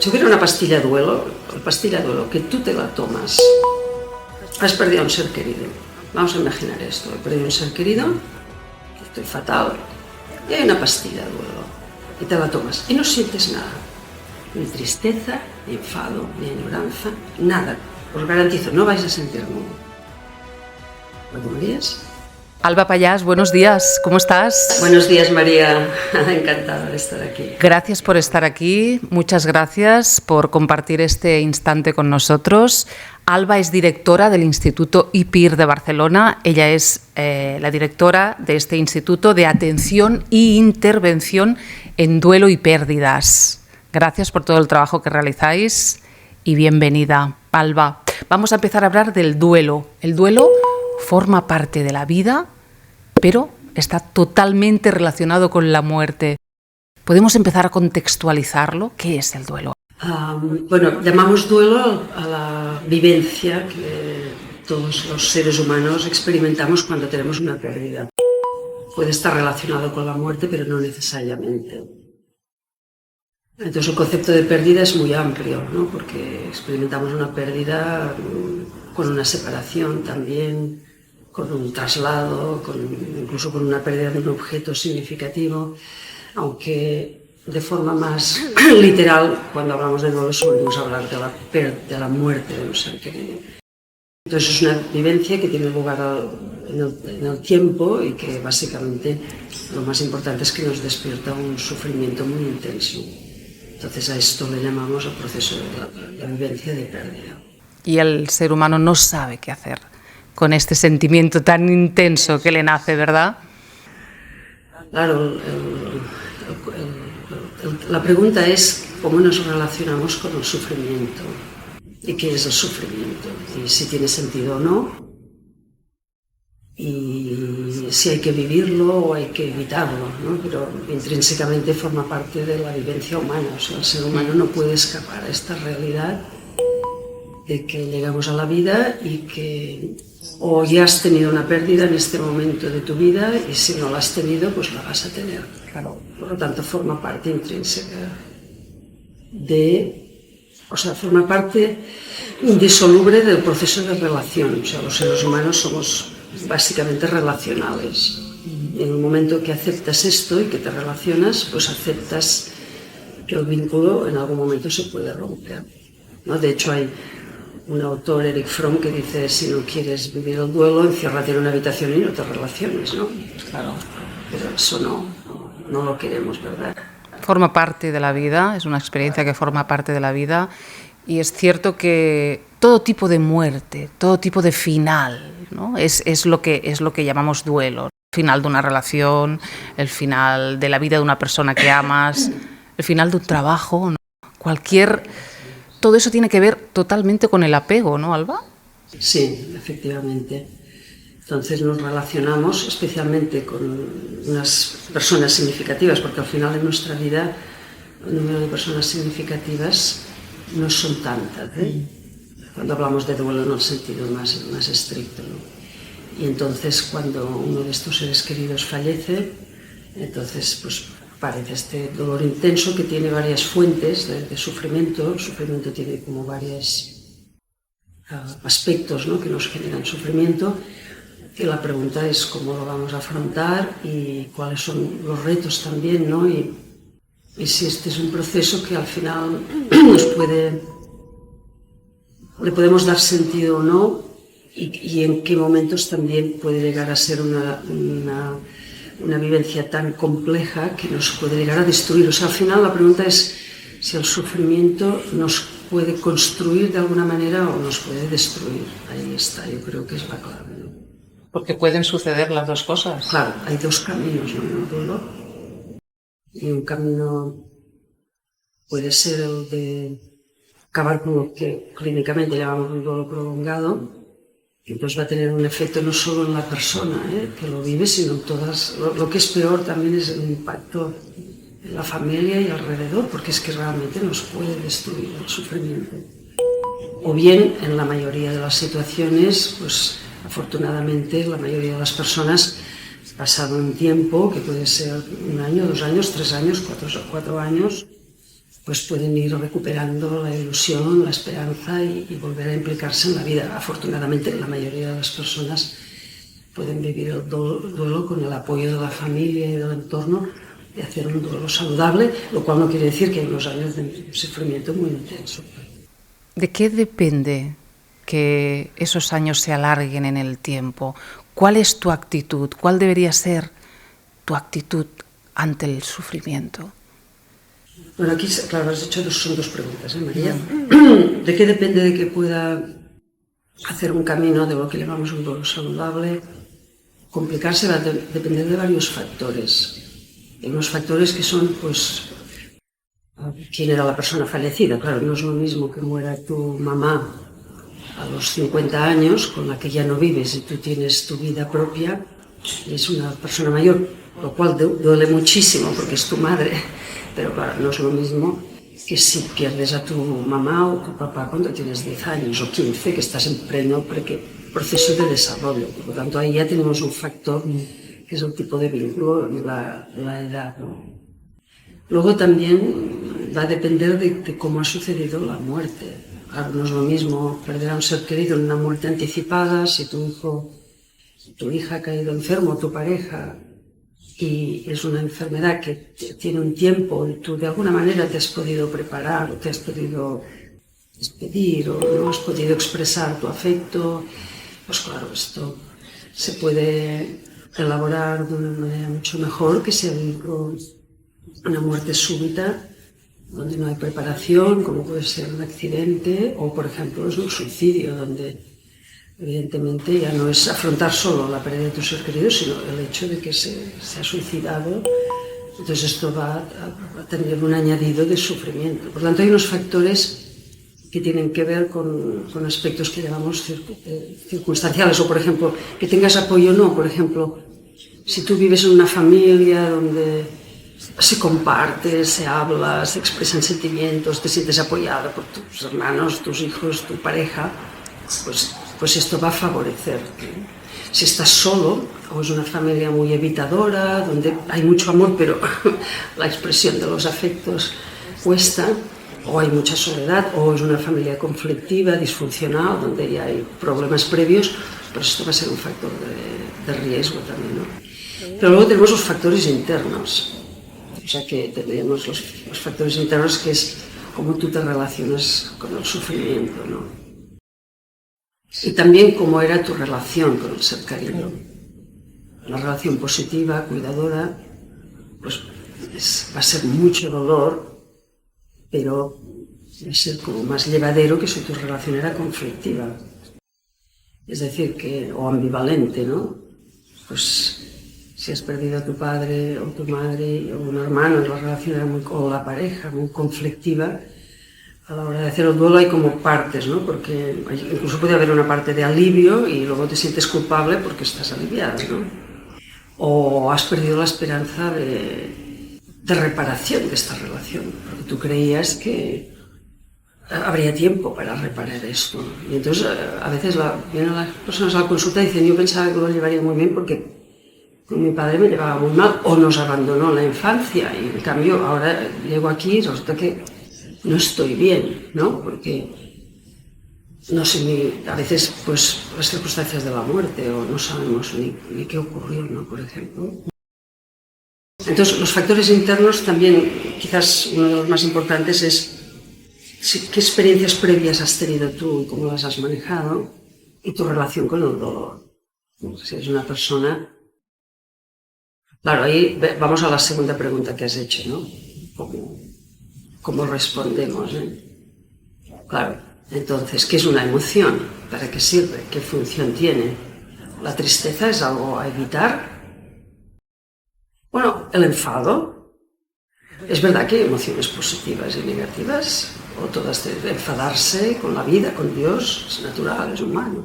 Si hubiera una pastilla duelo, la pastilla duelo que tú te la tomas, has perdido a un ser querido. Vamos a imaginar esto, he perdido un ser querido, estoy fatal, y hay una pastilla duelo, y te la tomas, y no sientes nada, ni tristeza, ni enfado, ni añoranza, nada. Os garantizo, no vais a sentir nada. ¿Lo tomarías? Alba Pallás, buenos días, ¿cómo estás? Buenos días, María, encantada de estar aquí. Gracias por estar aquí, muchas gracias por compartir este instante con nosotros. Alba es directora del Instituto IPIR de Barcelona. Ella es la directora de este Instituto de Atención e Intervención en Duelo y Pérdidas. Gracias por todo el trabajo que realizáis y bienvenida, Alba. Vamos a empezar a hablar del duelo. El duelo forma parte de la vida, pero está totalmente relacionado con la muerte. ¿Podemos empezar a contextualizarlo? ¿Qué es el duelo? Bueno, llamamos duelo a la vivencia que todos los seres humanos experimentamos cuando tenemos una pérdida. Puede estar relacionado con la muerte, pero no necesariamente. Entonces el concepto de pérdida es muy amplio, ¿no? Porque experimentamos una pérdida con una separación también, con un traslado, incluso con una pérdida de un objeto significativo, aunque de forma más literal, cuando hablamos de duelo solemos hablar de la muerte de un ser querido. Entonces es una vivencia que tiene lugar en el tiempo y que básicamente lo más importante es que nos despierta un sufrimiento muy intenso. Entonces a esto le llamamos el proceso de la vivencia de pérdida. Y el ser humano no sabe qué hacer con este sentimiento tan intenso que le nace, ¿verdad? Claro, la pregunta es cómo nos relacionamos con el sufrimiento y qué es el sufrimiento y si tiene sentido o no y si hay que vivirlo o hay que evitarlo, ¿no? Pero intrínsecamente forma parte de la vivencia humana, o sea, el ser humano no puede escapar a esta realidad de que llegamos a la vida y que o ya has tenido una pérdida en este momento de tu vida y si no la has tenido, pues la vas a tener. Claro. Por lo tanto, forma parte intrínseca forma parte indisoluble del proceso de relación. O sea, los seres humanos somos básicamente relacionales. Y en el momento que aceptas esto y que te relacionas, pues aceptas que el vínculo en algún momento se puede romper, ¿no? De hecho, hay un autor, Erich Fromm, que dice: si no quieres vivir el duelo, enciérrate en una habitación y no te relaciones, ¿no? Claro. Pero eso no lo queremos, ¿verdad? Forma parte de la vida, es una experiencia que forma parte de la vida y es cierto que todo tipo de muerte, todo tipo de final, ¿no? es lo que llamamos duelo. El final de una relación, el final de la vida de una persona que amas, el final de un trabajo, ¿no? Todo eso tiene que ver totalmente con el apego, ¿no, Alba? Sí, efectivamente. Entonces nos relacionamos especialmente con unas personas significativas, porque al final de nuestra vida el número de personas significativas no son tantas, ¿eh? Cuando hablamos de duelo en el sentido más estricto, ¿no? Y entonces cuando uno de estos seres queridos fallece, entonces pues aparece este dolor intenso que tiene varias fuentes de sufrimiento. El sufrimiento tiene como varios aspectos, ¿no?, que nos generan sufrimiento. Y la pregunta es cómo lo vamos a afrontar y cuáles son los retos también, ¿no? Y si este es un proceso que al final le podemos dar sentido o no y en qué momentos también puede llegar a ser una vivencia tan compleja que nos puede llegar a destruir. O sea, al final la pregunta es si el sufrimiento nos puede construir de alguna manera o nos puede destruir. Ahí está, yo creo que es la clave, ¿no? Porque pueden suceder las dos cosas. Claro, hay dos caminos, ¿no?, en el duelo. Y un camino puede ser el de acabar con lo que clínicamente llamamos un duelo prolongado, que entonces va a tener un efecto no solo en la persona que lo vive, sino en todas. Lo que es peor también es el impacto en la familia y alrededor, porque es que realmente nos puede destruir el sufrimiento. O bien, en la mayoría de las situaciones, pues afortunadamente la mayoría de las personas, pasado un tiempo, que puede ser 1 año, 2 años, 3 años, 4 años, pues pueden ir recuperando la ilusión, la esperanza y volver a implicarse en la vida. Afortunadamente, la mayoría de las personas pueden vivir el duelo con el apoyo de la familia y del entorno, de hacer un duelo saludable, lo cual no quiere decir que hay unos años de sufrimiento muy intenso. ¿De qué depende que esos años se alarguen en el tiempo? ¿Cuál es tu actitud? ¿Cuál debería ser tu actitud ante el sufrimiento? Bueno, aquí, claro, has hecho son dos preguntas, María. ¿De qué depende de que pueda hacer un camino de lo que llamamos un duelo saludable? Complicarse va a depender de varios factores. Hay unos factores que son, pues, quién era la persona fallecida. Claro, no es lo mismo que muera tu mamá a los 50 años, con la que ya no vives y tú tienes tu vida propia, y es una persona mayor, lo cual duele muchísimo porque es tu madre, pero claro, no es lo mismo que si pierdes a tu mamá o tu papá cuando tienes 10 años o 15, que estás en pleno proceso de desarrollo. Por lo tanto, ahí ya tenemos un factor que es el tipo de vínculo y la edad, ¿no? Luego también va a depender de cómo ha sucedido la muerte. Claro, no es lo mismo perder a un ser querido en una muerte anticipada, si tu hijo, tu hija ha caído enfermo, tu pareja, y es una enfermedad que tiene un tiempo y tú de alguna manera te has podido preparar o te has podido despedir o no has podido expresar tu afecto, pues claro, esto se puede elaborar de una manera mucho mejor que si hay una muerte súbita donde no hay preparación, como puede ser un accidente o, por ejemplo, es un suicidio, donde evidentemente ya no es afrontar solo la pérdida de tu ser querido, sino el hecho de que se ha suicidado. Entonces esto va a tener un añadido de sufrimiento. Por lo tanto, hay unos factores que tienen que ver con aspectos que llamamos circunstanciales, o por ejemplo, que tengas apoyo o no. Por ejemplo, si tú vives en una familia donde se comparte, se habla, se expresan sentimientos, te sientes apoyado por tus hermanos, tus hijos, tu pareja, pues esto va a favorecer. Si estás solo, o es una familia muy evitadora, donde hay mucho amor, pero la expresión de los afectos cuesta, o hay mucha soledad, o es una familia conflictiva, disfuncional, donde ya hay problemas previos, pues esto va a ser un factor de riesgo también, ¿no? Pero luego tenemos los factores internos. O sea que tendríamos los factores internos, que es cómo tú te relacionas con el sufrimiento, ¿no? Y también cómo era tu relación con el ser querido. Una relación positiva, cuidadora, pues va a ser mucho dolor, pero va a ser como más llevadero que si tu relación era conflictiva. Es decir, o ambivalente, ¿no? Pues si has perdido a tu padre o tu madre o un hermano, la relación era o la pareja muy conflictiva, a la hora de hacer el duelo hay como partes, ¿no? Porque incluso puede haber una parte de alivio y luego te sientes culpable porque estás aliviada, ¿no? O has perdido la esperanza de reparación de esta relación, porque tú creías que habría tiempo para reparar esto. Y entonces a veces vienen las personas a la consulta y dicen: yo pensaba que lo llevaría muy bien porque mi padre me llevaba muy mal o nos abandonó en la infancia, y en cambio ahora llego aquí y resulta que no estoy bien, ¿no? Porque no sé a veces pues las circunstancias de la muerte, o no sabemos ni qué ocurrió, ¿no? Por ejemplo. Entonces los factores internos también, quizás uno de los más importantes es qué experiencias previas has tenido tú y cómo las has manejado, y tu relación con el dolor. Si eres una persona... Claro, ahí vamos a la segunda pregunta que has hecho, ¿no? ¿Cómo respondemos, ¿eh? Claro, entonces, ¿qué es una emoción? ¿Para qué sirve? ¿Qué función tiene? ¿La tristeza es algo a evitar? Bueno, el enfado. Es verdad que hay emociones positivas y negativas, o todas de enfadarse con la vida, con Dios, es natural, es humano.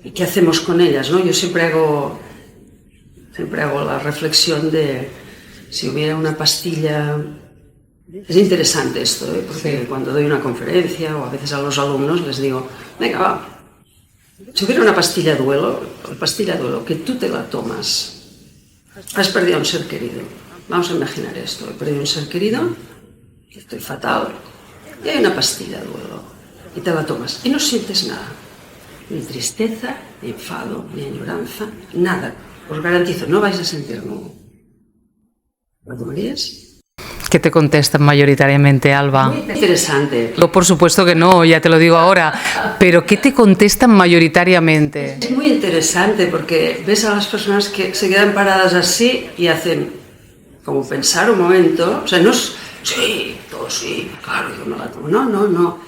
¿Y qué hacemos con ellas, no? Yo siempre hago la reflexión de si hubiera una pastilla. Es interesante esto, ¿eh? Porque sí, cuando doy una conferencia o a veces a los alumnos les digo: venga, va, si hubiera una pastilla duelo, que tú te la tomas, has perdido a un ser querido, vamos a imaginar esto, he perdido a un ser querido estoy fatal, y hay una pastilla de duelo, y te la tomas, y no sientes nada, ni tristeza, ni enfado, ni añoranza, nada. Os garantizo, no vais a sentir nada. ¿Lo tomarías? ¿Qué te contestan mayoritariamente, Alba? Muy interesante. Yo, por supuesto que no, ya te lo digo ahora, pero ¿qué te contestan mayoritariamente? Es muy interesante porque ves a las personas que se quedan paradas así y hacen como pensar un momento, o sea, no es, sí, todo sí, claro, yo me la tomo, no.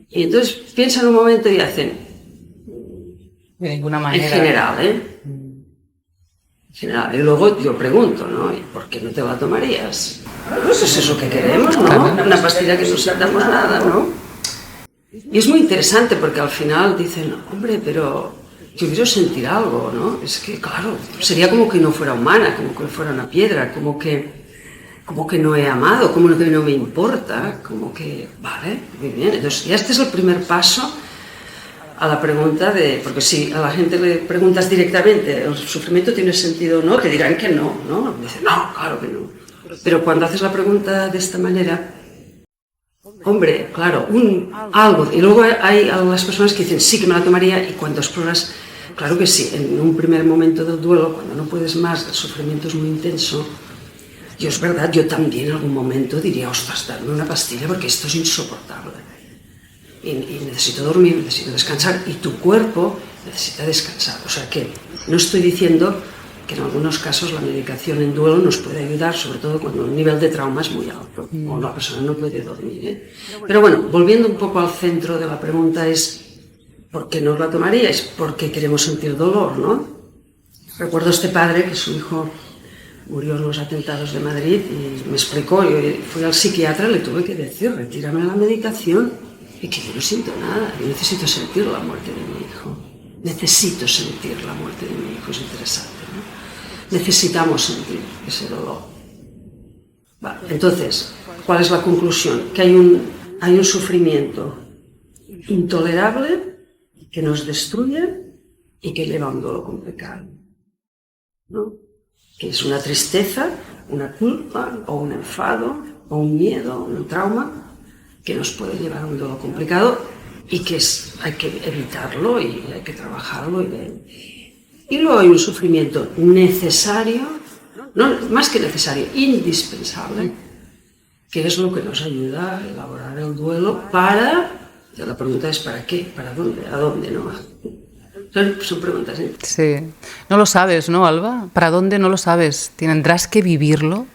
Y entonces piensan un momento y hacen, De ninguna manera. en general, En general. Y luego yo pregunto, ¿no? ¿Y por qué no te la tomarías? Pues es eso que queremos, ¿no? Una pastilla que no sintamos nada, ¿no? Y es muy interesante porque al final dicen, hombre, pero yo quiero sentir algo, ¿no? Es que, claro, sería como que no fuera humana, como que fuera una piedra, como que no he amado, como que no me importa, como que, vale, muy bien. Entonces, ya este es el primer paso a la pregunta de, porque si a la gente le preguntas directamente, ¿el sufrimiento tiene sentido o no? Te dirán que no, ¿no? Dicen, no, claro que no. Pero cuando haces la pregunta de esta manera, hombre, claro, algo. Y luego hay las personas que dicen, sí que me la tomaría, y cuando exploras, claro que sí, en un primer momento del duelo, cuando no puedes más, el sufrimiento es muy intenso, y es verdad, yo también en algún momento diría, ostras, darme una pastilla porque esto es insoportable. Y necesito dormir, necesito descansar, y tu cuerpo necesita descansar. O sea que no estoy diciendo que en algunos casos la medicación en duelo nos puede ayudar, sobre todo cuando el nivel de trauma es muy alto o la persona no puede dormir. Pero bueno, volviendo un poco al centro de la pregunta es ¿por qué no os la tomaríais? Porque queremos sentir dolor, ¿no? Recuerdo a este padre que su hijo murió en los atentados de Madrid y me explicó, yo fui al psiquiatra y le tuve que decir, retírame la medicación, y que yo no siento nada, yo necesito sentir la muerte de mi hijo. Necesito sentir la muerte de mi hijo, es interesante, ¿no? Necesitamos sentir ese dolor. Vale, entonces, ¿cuál es la conclusión? Que hay un sufrimiento intolerable que nos destruye y que lleva a un dolor complicado, ¿no? Que es una tristeza, una culpa, o un enfado, o un miedo, un trauma, que nos puede llevar a un dolor complicado y que hay que evitarlo y hay que trabajarlo. Y luego hay un sufrimiento necesario, no, más que necesario, indispensable, que es lo que nos ayuda a elaborar el duelo la pregunta es ¿para qué? ¿Para dónde? ¿A dónde? ¿No? Son preguntas. Sí. No lo sabes, ¿no, Alba? ¿Para dónde? No lo sabes. Tendrás que vivirlo.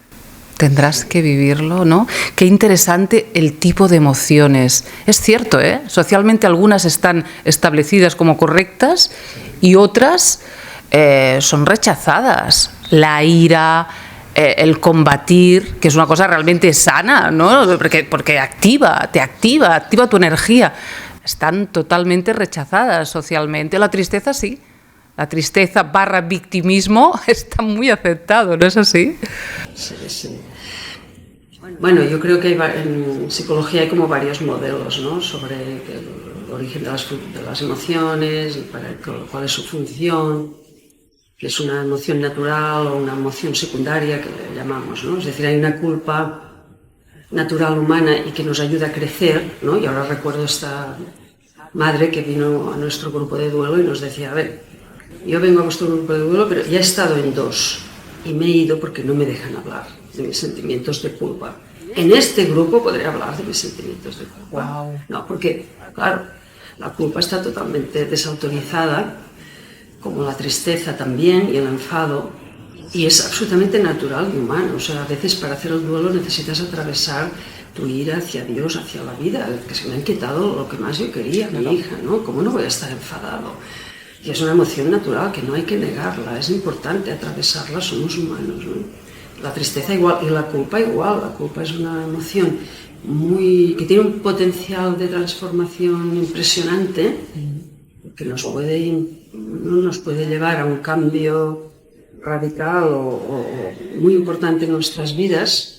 Tendrás que vivirlo, ¿no? Qué interesante el tipo de emociones. Es cierto, ¿eh? Socialmente algunas están establecidas como correctas y otras son rechazadas. La ira, el combatir, que es una cosa realmente sana, ¿no? Porque te activa tu energía. Están totalmente rechazadas socialmente. La tristeza sí. La tristeza / victimismo está muy aceptado, ¿no es así? Sí. Bueno, yo creo que en psicología hay como varios modelos, ¿no? Sobre el origen de las emociones, y cuál es su función, que es una emoción natural o una emoción secundaria, que le llamamos, ¿no? Es decir, hay una culpa natural humana y que nos ayuda a crecer, ¿no? Y ahora recuerdo esta madre que vino a nuestro grupo de duelo y nos decía, a ver, yo vengo a vuestro grupo de duelo, pero ya he estado en 2 y me he ido porque no me dejan hablar de mis sentimientos de culpa. En este grupo podré hablar de mis sentimientos de culpa. Wow. No, porque, claro, la culpa está totalmente desautorizada, como la tristeza también y el enfado, y es absolutamente natural y humano. O sea, a veces para hacer el duelo necesitas atravesar tu ira hacia Dios, hacia la vida, que se me han quitado lo que más yo quería, mi hija, ¿no? ¿Cómo no voy a estar enfadado? Y es una emoción natural que no hay que negarla, es importante atravesarla, somos humanos, ¿no? La tristeza igual y la culpa igual. La culpa es una emoción que tiene un potencial de transformación impresionante, que nos puede llevar a un cambio radical o muy importante en nuestras vidas.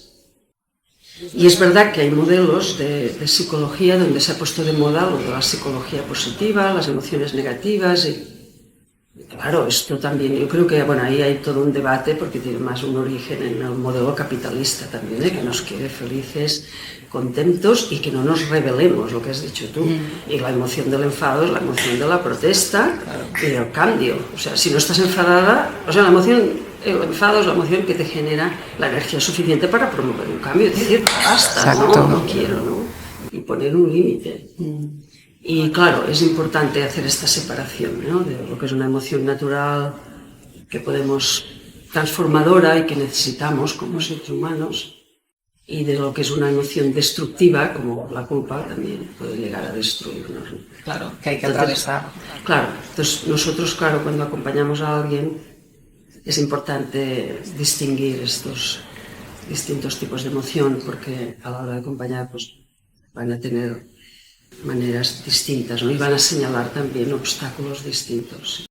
Y es verdad que hay modelos de psicología donde se ha puesto de moda lo de la psicología positiva, las emociones negativas, y claro, esto también, yo creo que bueno, ahí hay todo un debate porque tiene más un origen en el modelo capitalista también, que nos quiere felices, contentos y que no nos rebelemos, lo que has dicho tú. Y la emoción del enfado es la emoción de la protesta y del cambio. O sea, si no estás enfadada, o sea, el enfado es la emoción que te genera la energía suficiente para promover un cambio, es decir, basta, no quiero, ¿no? Y poner un límite. Y claro, es importante hacer esta separación, ¿no? De lo que es una emoción natural que podemos transformadora y que necesitamos como seres humanos, y de lo que es una emoción destructiva, como la culpa también puede llegar a destruirnos, ¿no? Claro, que hay que atravesar. Claro, entonces nosotros, claro, cuando acompañamos a alguien es importante distinguir estos distintos tipos de emoción, porque a la hora de acompañar pues van a tener maneras distintas, ¿no? Y van a señalar también obstáculos distintos.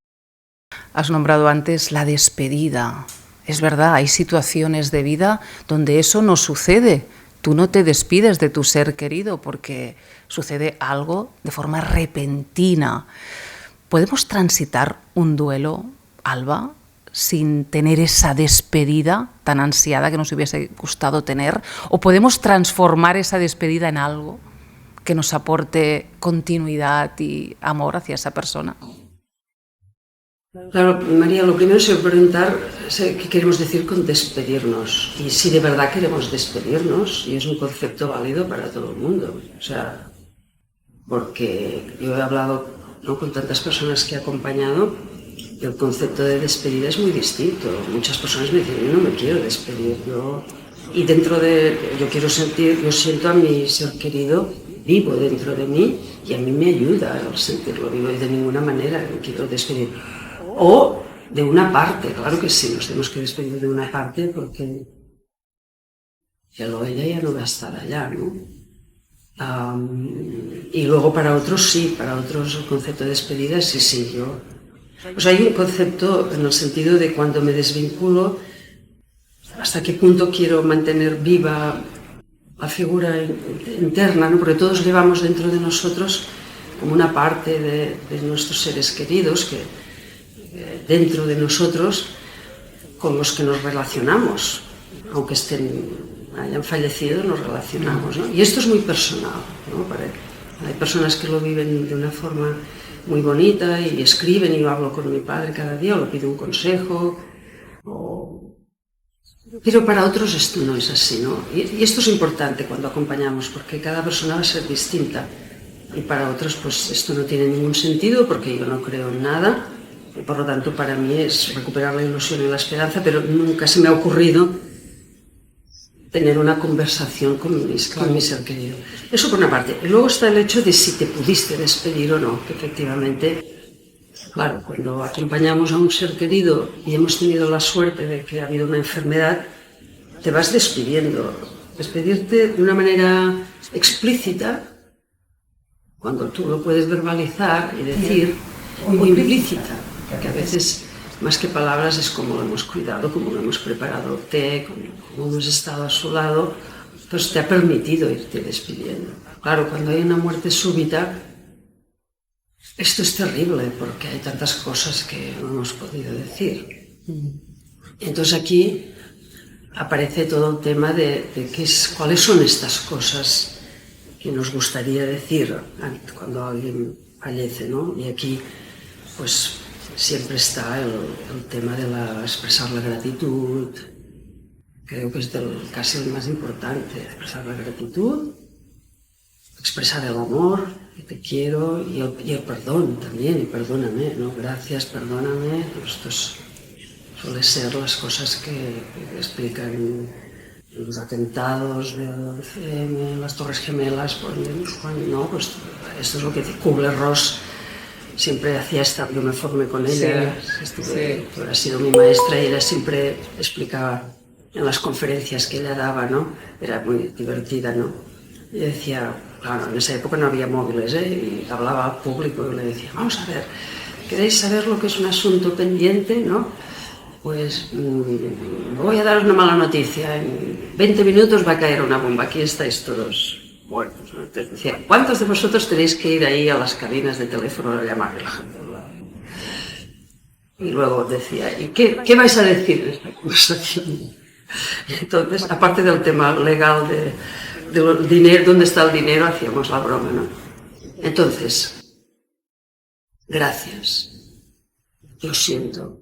Has nombrado antes la despedida. Es verdad, hay situaciones de vida donde eso no sucede. Tú no te despides de tu ser querido porque sucede algo de forma repentina. ¿Podemos transitar un duelo, Alba, sin tener esa despedida tan ansiada que nos hubiese gustado tener? ¿O podemos transformar esa despedida en algo que nos aporte continuidad y amor hacia esa persona? Claro, María, lo primero es preguntar qué queremos decir con despedirnos y si de verdad queremos despedirnos, y es un concepto válido para todo el mundo. O sea, porque yo he hablado, ¿no?, con tantas personas que he acompañado, y el concepto de despedida es muy distinto. Muchas personas me dicen, yo no me quiero despedir, y dentro de, yo siento a mi ser querido vivo dentro de mí y a mí me ayuda el sentirlo vivo y de ninguna manera me quiero despedir. O de una parte, claro que sí, nos tenemos que despedir de una parte porque él o ella ya no va a estar allá, ¿no? Y luego para otros sí, para otros el concepto de despedida sí, yo... O sea, hay un concepto en el sentido de cuando me desvinculo, hasta qué punto quiero mantener viva la figura interna, ¿no? Porque todos llevamos dentro de nosotros como una parte de nuestros seres queridos que dentro de nosotros con los que nos relacionamos, aunque hayan fallecido, nos relacionamos, ¿no? Y esto es muy personal, ¿no? Hay personas que lo viven de una forma muy bonita y escriben, y yo hablo con mi padre cada día o le pido un consejo, pero para otros esto no es así, ¿no? Y esto es importante cuando acompañamos, porque cada persona va a ser distinta, y para otros pues esto no tiene ningún sentido porque yo no creo en nada, y por lo tanto para mí es recuperar la ilusión y la esperanza, pero nunca se me ha ocurrido tener una conversación con mi ser querido. Eso por una parte. Y luego está el hecho de si te pudiste despedir o no, que efectivamente, claro, cuando acompañamos a un ser querido y hemos tenido la suerte de que ha habido una enfermedad, te vas despidiendo. Despedirte de una manera explícita, cuando tú lo puedes verbalizar y decir, o implícita, que a veces más que palabras es cómo lo hemos cuidado, cómo lo hemos preparado el té, cómo hemos estado a su lado, pues te ha permitido irte despidiendo. Claro, cuando hay una muerte súbita, esto es terrible porque hay tantas cosas que no hemos podido decir. Entonces aquí aparece todo el tema de cuáles son estas cosas que nos gustaría decir cuando alguien fallece, ¿no? Y aquí pues siempre está el tema de expresar la gratitud. Creo que es casi el más importante, expresar la gratitud, expresar el amor, que te quiero, y el perdón también, y perdóname, ¿no? Gracias, perdóname. Estos suelen ser las cosas que explican los atentados de las Torres Gemelas, ¿no? Pues esto es lo que Kubler-Ross siempre hacía esta, yo me formé con ella, ha sido mi maestra, y ella siempre explicaba en las conferencias que ella daba, ¿no? Era muy divertida, ¿no? Y decía, claro, en esa época no había móviles, y hablaba al público y le decía, vamos a ver, ¿queréis saber lo que es un asunto pendiente, no? Pues voy a daros una mala noticia, en 20 minutos va a caer una bomba, aquí estáis todos. Bueno, entonces decía, ¿cuántos de vosotros tenéis que ir ahí a las cabinas de teléfono a llamar a la gente? Y luego decía, ¿y qué vais a decir en esta conversación? Entonces, aparte del tema legal de dinero, dónde está el dinero, hacíamos la broma, ¿no? Entonces, gracias, lo siento,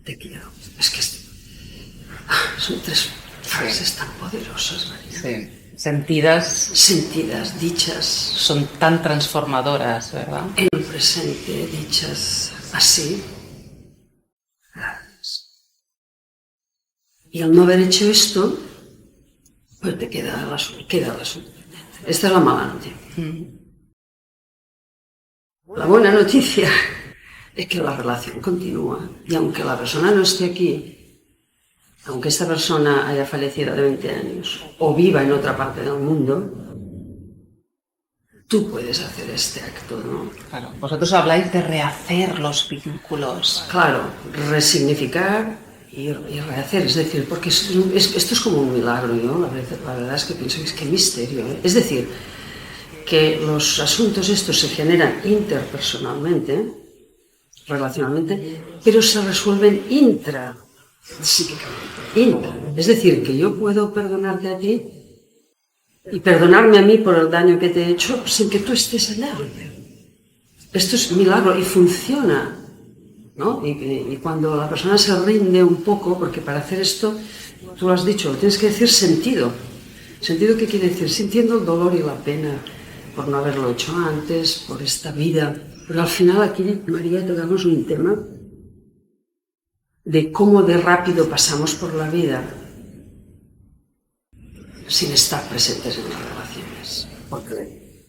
te quiero. Es que son tres frases tan poderosas, María. Sí. Sentidas, dichas. Son tan transformadoras, ¿verdad? En el presente, dichas así. Y al no haber hecho esto, pues te queda la sorprendente. Esta es la mala noticia. La buena noticia es que la relación continúa. Y aunque la persona no esté aquí, aunque esta persona haya fallecido de 20 años o viva en otra parte del mundo, tú puedes hacer este acto, ¿no? Claro, vosotros habláis de rehacer los vínculos. Claro, resignificar y rehacer, es decir, porque esto es como un milagro, ¿no? La verdad es que pienso que es que misterio, ¿eh? Es decir, que los asuntos estos se generan interpersonalmente, relacionalmente, pero se resuelven psíquicamente. Es decir, que yo puedo perdonarte a ti y perdonarme a mí por el daño que te he hecho sin que tú estés allá. Esto es milagro y funciona, ¿no? Y cuando la persona se rinde un poco, porque para hacer esto, tú lo has dicho, tienes que decir sentido. ¿Sentido qué quiere decir? Sintiendo el dolor y la pena por no haberlo hecho antes, por esta vida. Pero al final aquí, María, tocamos un tema de cómo de rápido pasamos por la vida sin estar presentes en las relaciones. Porque,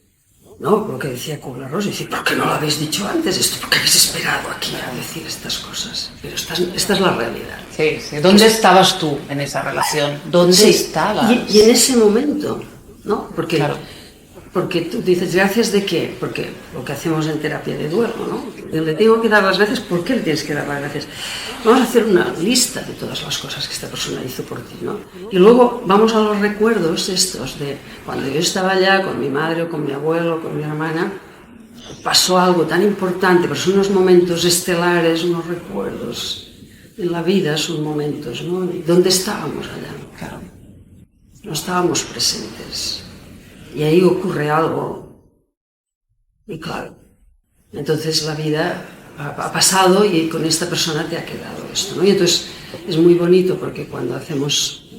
¿no? Lo que decía Kubler-Ross, dice, ¿por qué no lo habéis dicho antes? ¿Por qué habéis esperado aquí a decir estas cosas? Pero esta es la realidad. Sí, sí. ¿Dónde estabas tú en esa relación? ¿Dónde estabas? Y en ese momento, ¿no? Porque, claro. Porque tú dices, ¿gracias de qué? Porque lo que hacemos en terapia de duelo, ¿no? Le tengo que dar las gracias, ¿por qué le tienes que dar las gracias? Vamos a hacer una lista de todas las cosas que esta persona hizo por ti, ¿no? Y luego vamos a los recuerdos estos de cuando yo estaba allá con mi madre o con mi abuelo o con mi hermana, pasó algo tan importante, pero son unos momentos estelares, unos recuerdos. En la vida son momentos, ¿no? ¿Dónde estábamos allá? Claro. No estábamos presentes. Y ahí ocurre algo. Y claro, entonces la vida ha pasado y con esta persona te ha quedado esto, ¿no? Y entonces es muy bonito porque cuando hacemos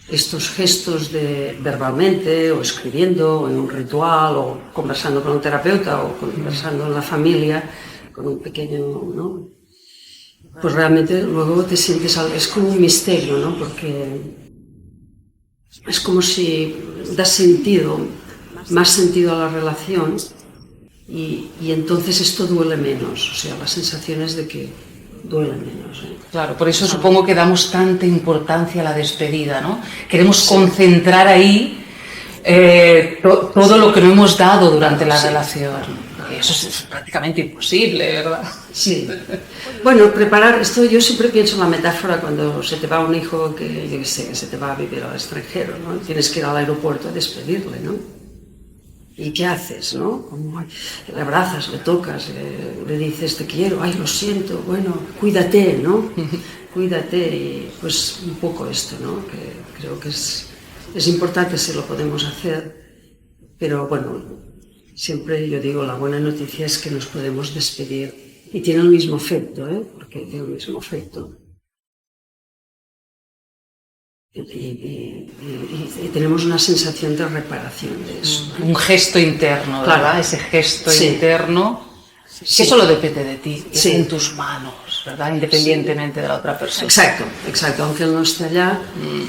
estos gestos verbalmente o escribiendo o en un ritual o conversando con un terapeuta o conversando en la familia con un pequeño, ¿no? Pues realmente luego te sientes algo, es como un misterio, ¿no? Porque es como si da más sentido a la relación y entonces esto duele menos, o sea, la sensación es de que duele menos, ¿eh? Claro, por eso supongo que damos tanta importancia a la despedida, ¿no? Queremos concentrar ahí todo lo que no hemos dado durante la relación. Eso es prácticamente imposible, ¿verdad? Sí. Bueno, preparar esto, yo siempre pienso en la metáfora cuando se te va un hijo que, yo qué sé, que se te va a vivir al extranjero, ¿no? Tienes que ir al aeropuerto a despedirle, ¿no? ¿Y qué haces, no? Como, le abrazas, le tocas, le dices te quiero, ay, lo siento, bueno, cuídate, ¿no? Cuídate, y pues un poco esto, ¿no? Que creo que es importante si lo podemos hacer, pero bueno, siempre yo digo, la buena noticia es que nos podemos despedir y tiene el mismo efecto, ¿eh? Porque tiene el mismo efecto. Y tenemos una sensación de reparación de eso, ¿eh? Un gesto interno, ¿verdad? Claro. Ese gesto interno, que solo depende de ti, es en tus manos, ¿verdad? Independientemente de la otra persona. Exacto, aunque él no esté allá,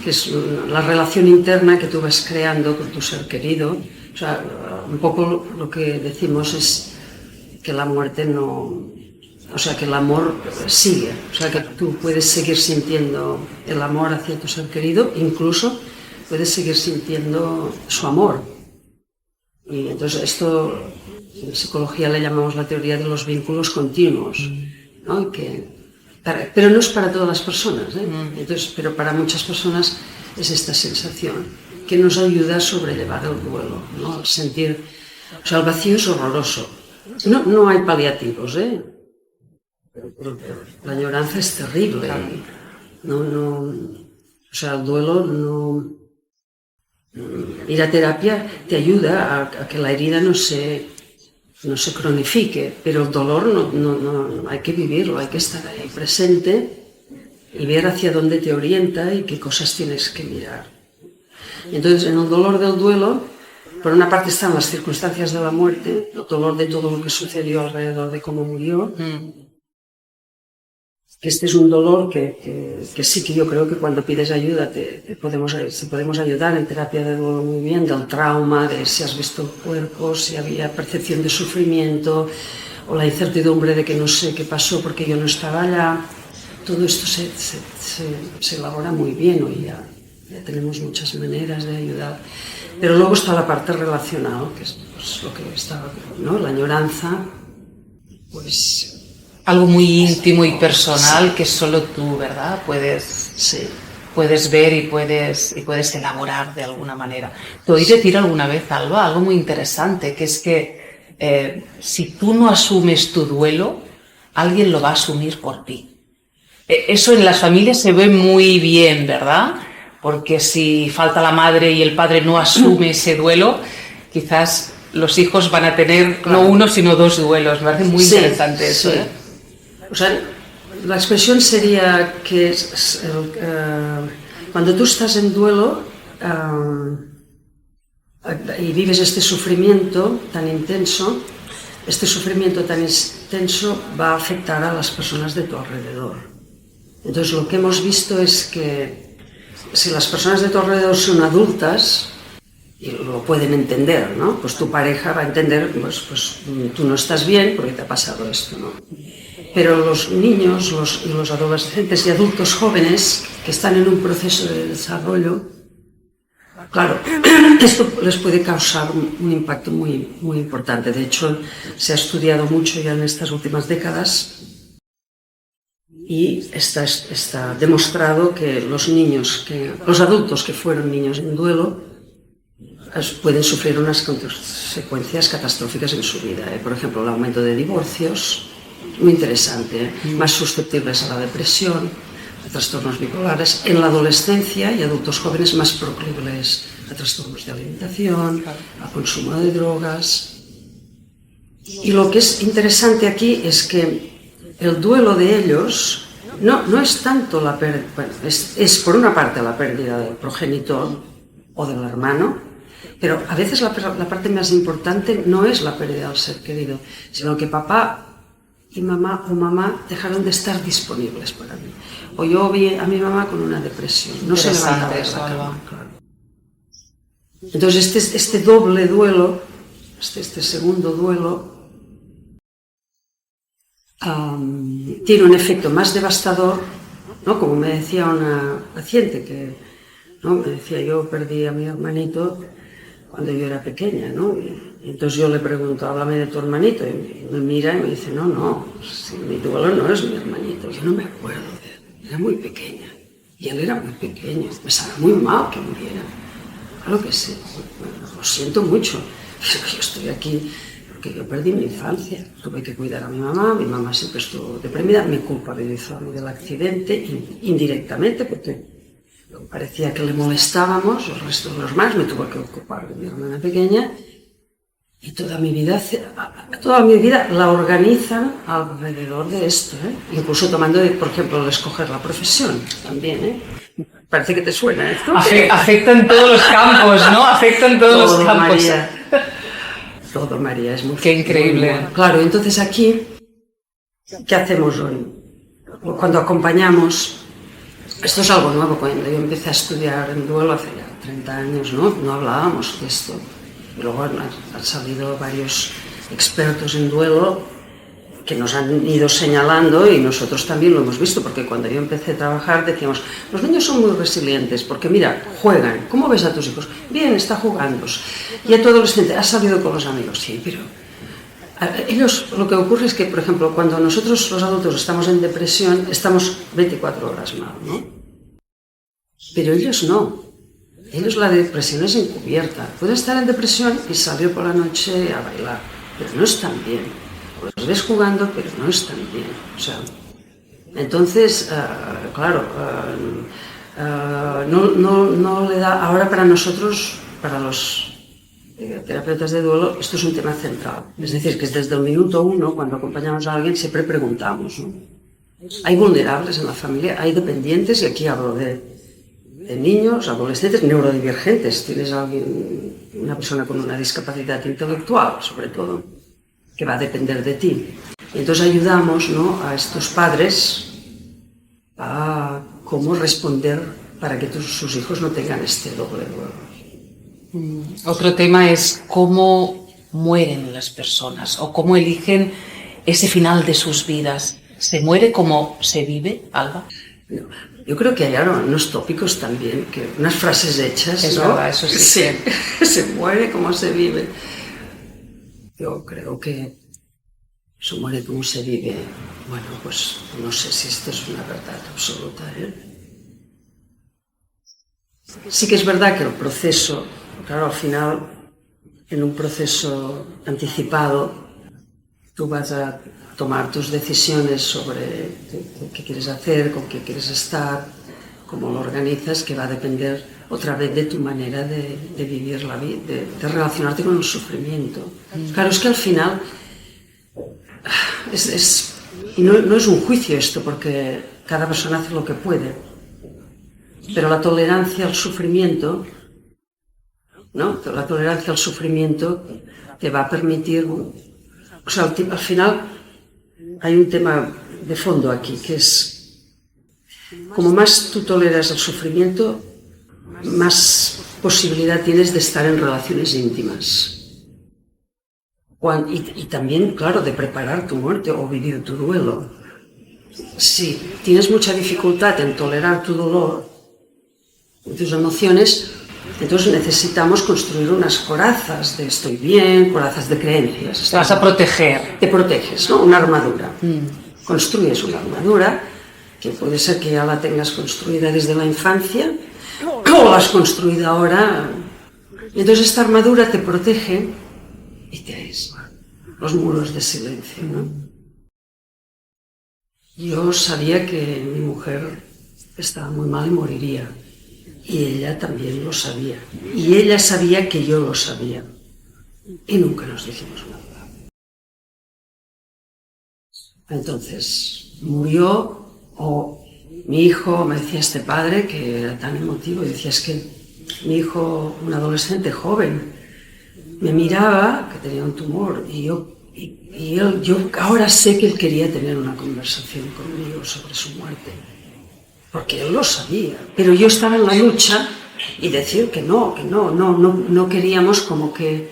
que es la relación interna que tú vas creando con tu ser querido. O sea, un poco lo que decimos es que la muerte no... O sea, que el amor sigue, o sea, que tú puedes seguir sintiendo el amor hacia tu ser querido, incluso puedes seguir sintiendo su amor. Y entonces esto, en psicología le llamamos la teoría de los vínculos continuos, ¿no? Pero no es para todas las personas, ¿eh? Entonces, pero para muchas personas es esta sensación que nos ayuda a sobrellevar el duelo, ¿no? Sentir, o sea, el vacío es horroroso. No hay paliativos, ¿eh? La añoranza es terrible. O sea, el duelo no... Ir a terapia te ayuda a que la herida no se cronifique, pero el dolor no hay que vivirlo, hay que estar ahí presente y ver hacia dónde te orienta y qué cosas tienes que mirar. Y entonces, en el dolor del duelo, por una parte están las circunstancias de la muerte, el dolor de todo lo que sucedió alrededor de cómo murió. Este es un dolor que sí que yo creo que cuando pides ayuda te podemos ayudar en terapia de duelo muy bien, del trauma, de si has visto el cuerpo, si había percepción de sufrimiento o la incertidumbre de que no sé qué pasó porque yo no estaba allá. Todo esto se elabora muy bien hoy ya tenemos muchas maneras de ayudar. Pero luego está la parte relacional, que es pues, lo que estaba, ¿no? La añoranza, pues... Algo muy íntimo y personal que solo tú, ¿verdad? Puedes ver y puedes elaborar de alguna manera. Te oí decir alguna vez, Alba, algo muy interesante, que es que si tú no asumes tu duelo, alguien lo va a asumir por ti. Eso en las familias se ve muy bien, ¿verdad? Porque si falta la madre y el padre no asume ese duelo, quizás los hijos van a tener no uno, sino dos duelos. Me parece muy interesante eso, sí. O sea, la expresión sería que cuando tú estás en duelo y vives este sufrimiento tan intenso, va a afectar a las personas de tu alrededor. Entonces lo que hemos visto es que si las personas de tu alrededor son adultas y lo pueden entender, ¿no? Pues tu pareja va a entender, pues tú no estás bien porque te ha pasado esto, ¿no? Pero los niños, los adolescentes y adultos jóvenes que están en un proceso de desarrollo, claro, esto les puede causar un impacto muy, muy importante. De hecho, se ha estudiado mucho ya en estas últimas décadas y está demostrado que los adultos que fueron niños en duelo pueden sufrir unas consecuencias catastróficas en su vida. Por ejemplo, el aumento de divorcios, muy interesante, más susceptibles a la depresión, a trastornos bipolares, en la adolescencia y adultos jóvenes más proclives a trastornos de alimentación, a consumo de drogas. Y lo que es interesante aquí es que el duelo de ellos no es tanto la pérdida, bueno, es por una parte la pérdida del progenitor o del hermano, pero a veces la parte más importante no es la pérdida del ser querido, sino que papá y mamá o mamá dejaron de estar disponibles para mí. O yo vi a mi mamá con una depresión, no se levantaba de la cama. Claro. Entonces este doble duelo, este segundo duelo, tiene un efecto más devastador, ¿no? Como me decía una paciente ¿no? Me decía, yo perdí a mi hermanito cuando yo era pequeña, ¿no? Y entonces yo le pregunto, háblame de tu hermanito, y me mira y me dice, no, si mi duelo no es mi hermanito, yo no me acuerdo de él, era muy pequeña, y él era muy pequeño, me sabe muy mal que muriera, claro que sí, bueno, lo siento mucho, pero yo estoy aquí porque yo perdí mi infancia, tuve que cuidar a mi mamá siempre estuvo deprimida, me culpabilizó a mí del accidente, indirectamente, porque parecía que le molestábamos, el resto de los demás, me tuve que ocupar de mi hermana pequeña, y toda mi vida la organizan alrededor de esto, incluso tomando, por ejemplo, el escoger la profesión también, Parece que te suena esto. Afecta en todos los campos, ¿no? Afecta en todos los campos. María. Todo, María, es muy Qué increíble. Muy claro, entonces aquí, ¿qué hacemos hoy? Cuando acompañamos, esto es algo nuevo, cuando yo empecé a estudiar en duelo hace ya 30 años, no hablábamos de esto. Y luego han salido varios expertos en duelo que nos han ido señalando y nosotros también lo hemos visto, porque cuando yo empecé a trabajar decíamos, los niños son muy resilientes, porque mira, juegan, ¿cómo ves a tus hijos? Bien, está jugando. Y a tu adolescente, has salido con los amigos, sí, pero ellos, lo que ocurre es que, por ejemplo, cuando nosotros los adultos estamos en depresión, estamos 24 horas mal, ¿no? Pero ellos no. Ellos la depresión es encubierta. Pueden estar en depresión y salir por la noche a bailar, pero no están bien. los ves jugando, pero no están bien. O sea, entonces, claro, no le da, ahora para nosotros, para los terapeutas de duelo, esto es un tema central. Es decir, que desde el minuto 1, cuando acompañamos a alguien, siempre preguntamos, ¿no? Hay vulnerables en la familia, hay dependientes, y aquí hablo de niños, adolescentes, neurodivergentes. Tienes a alguien, una persona con una discapacidad intelectual, sobre todo, que va a depender de ti. Y entonces ayudamos, ¿no?, a estos padres a cómo responder para que sus hijos no tengan este doble duelo. Otro tema es cómo mueren las personas o cómo eligen ese final de sus vidas. ¿Se muere como se vive, Alba? No, yo creo que hay ahora unos tópicos también, unas frases hechas, es, ¿no? Verdad, eso sí. Se muere como se vive. Yo creo que se muere como se vive. Bueno, pues no sé si esto es una verdad absoluta, ¿eh? Sí que es verdad que el proceso, claro, al final, en un proceso anticipado, tú vas a tomar tus decisiones sobre qué quieres hacer, con qué quieres estar, cómo lo organizas, que va a depender otra vez de tu manera de vivir la vida, de relacionarte con el sufrimiento. Claro, es que al final y no es un juicio esto, porque cada persona hace lo que puede, pero la tolerancia al sufrimiento, ¿no? La tolerancia al sufrimiento te va a permitir, o sea, al final hay un tema de fondo aquí, que es, como más tú toleras el sufrimiento, más posibilidad tienes de estar en relaciones íntimas. Y también, claro, de preparar tu muerte o vivir tu duelo. Si tienes mucha dificultad en tolerar tu dolor, tus emociones, entonces necesitamos construir unas corazas de estoy bien, corazas de creencias. Te vas a proteger. Te proteges, ¿no? Una armadura. Construyes una armadura, que puede ser que ya la tengas construida desde la infancia, o la has construido ahora. Y entonces esta armadura te protege y te aísla. Los muros de silencio, ¿no? Yo sabía que mi mujer estaba muy mal y moriría. Y ella también lo sabía. Y ella sabía que yo lo sabía. Y nunca nos dijimos nada. Entonces, murió, o mi hijo, me decía este padre, que era tan emotivo, y decía, es que mi hijo, un adolescente joven, me miraba, que tenía un tumor, y yo ahora sé que él quería tener una conversación conmigo sobre su muerte. Porque él lo sabía, pero yo estaba en la lucha y decir que no queríamos como que...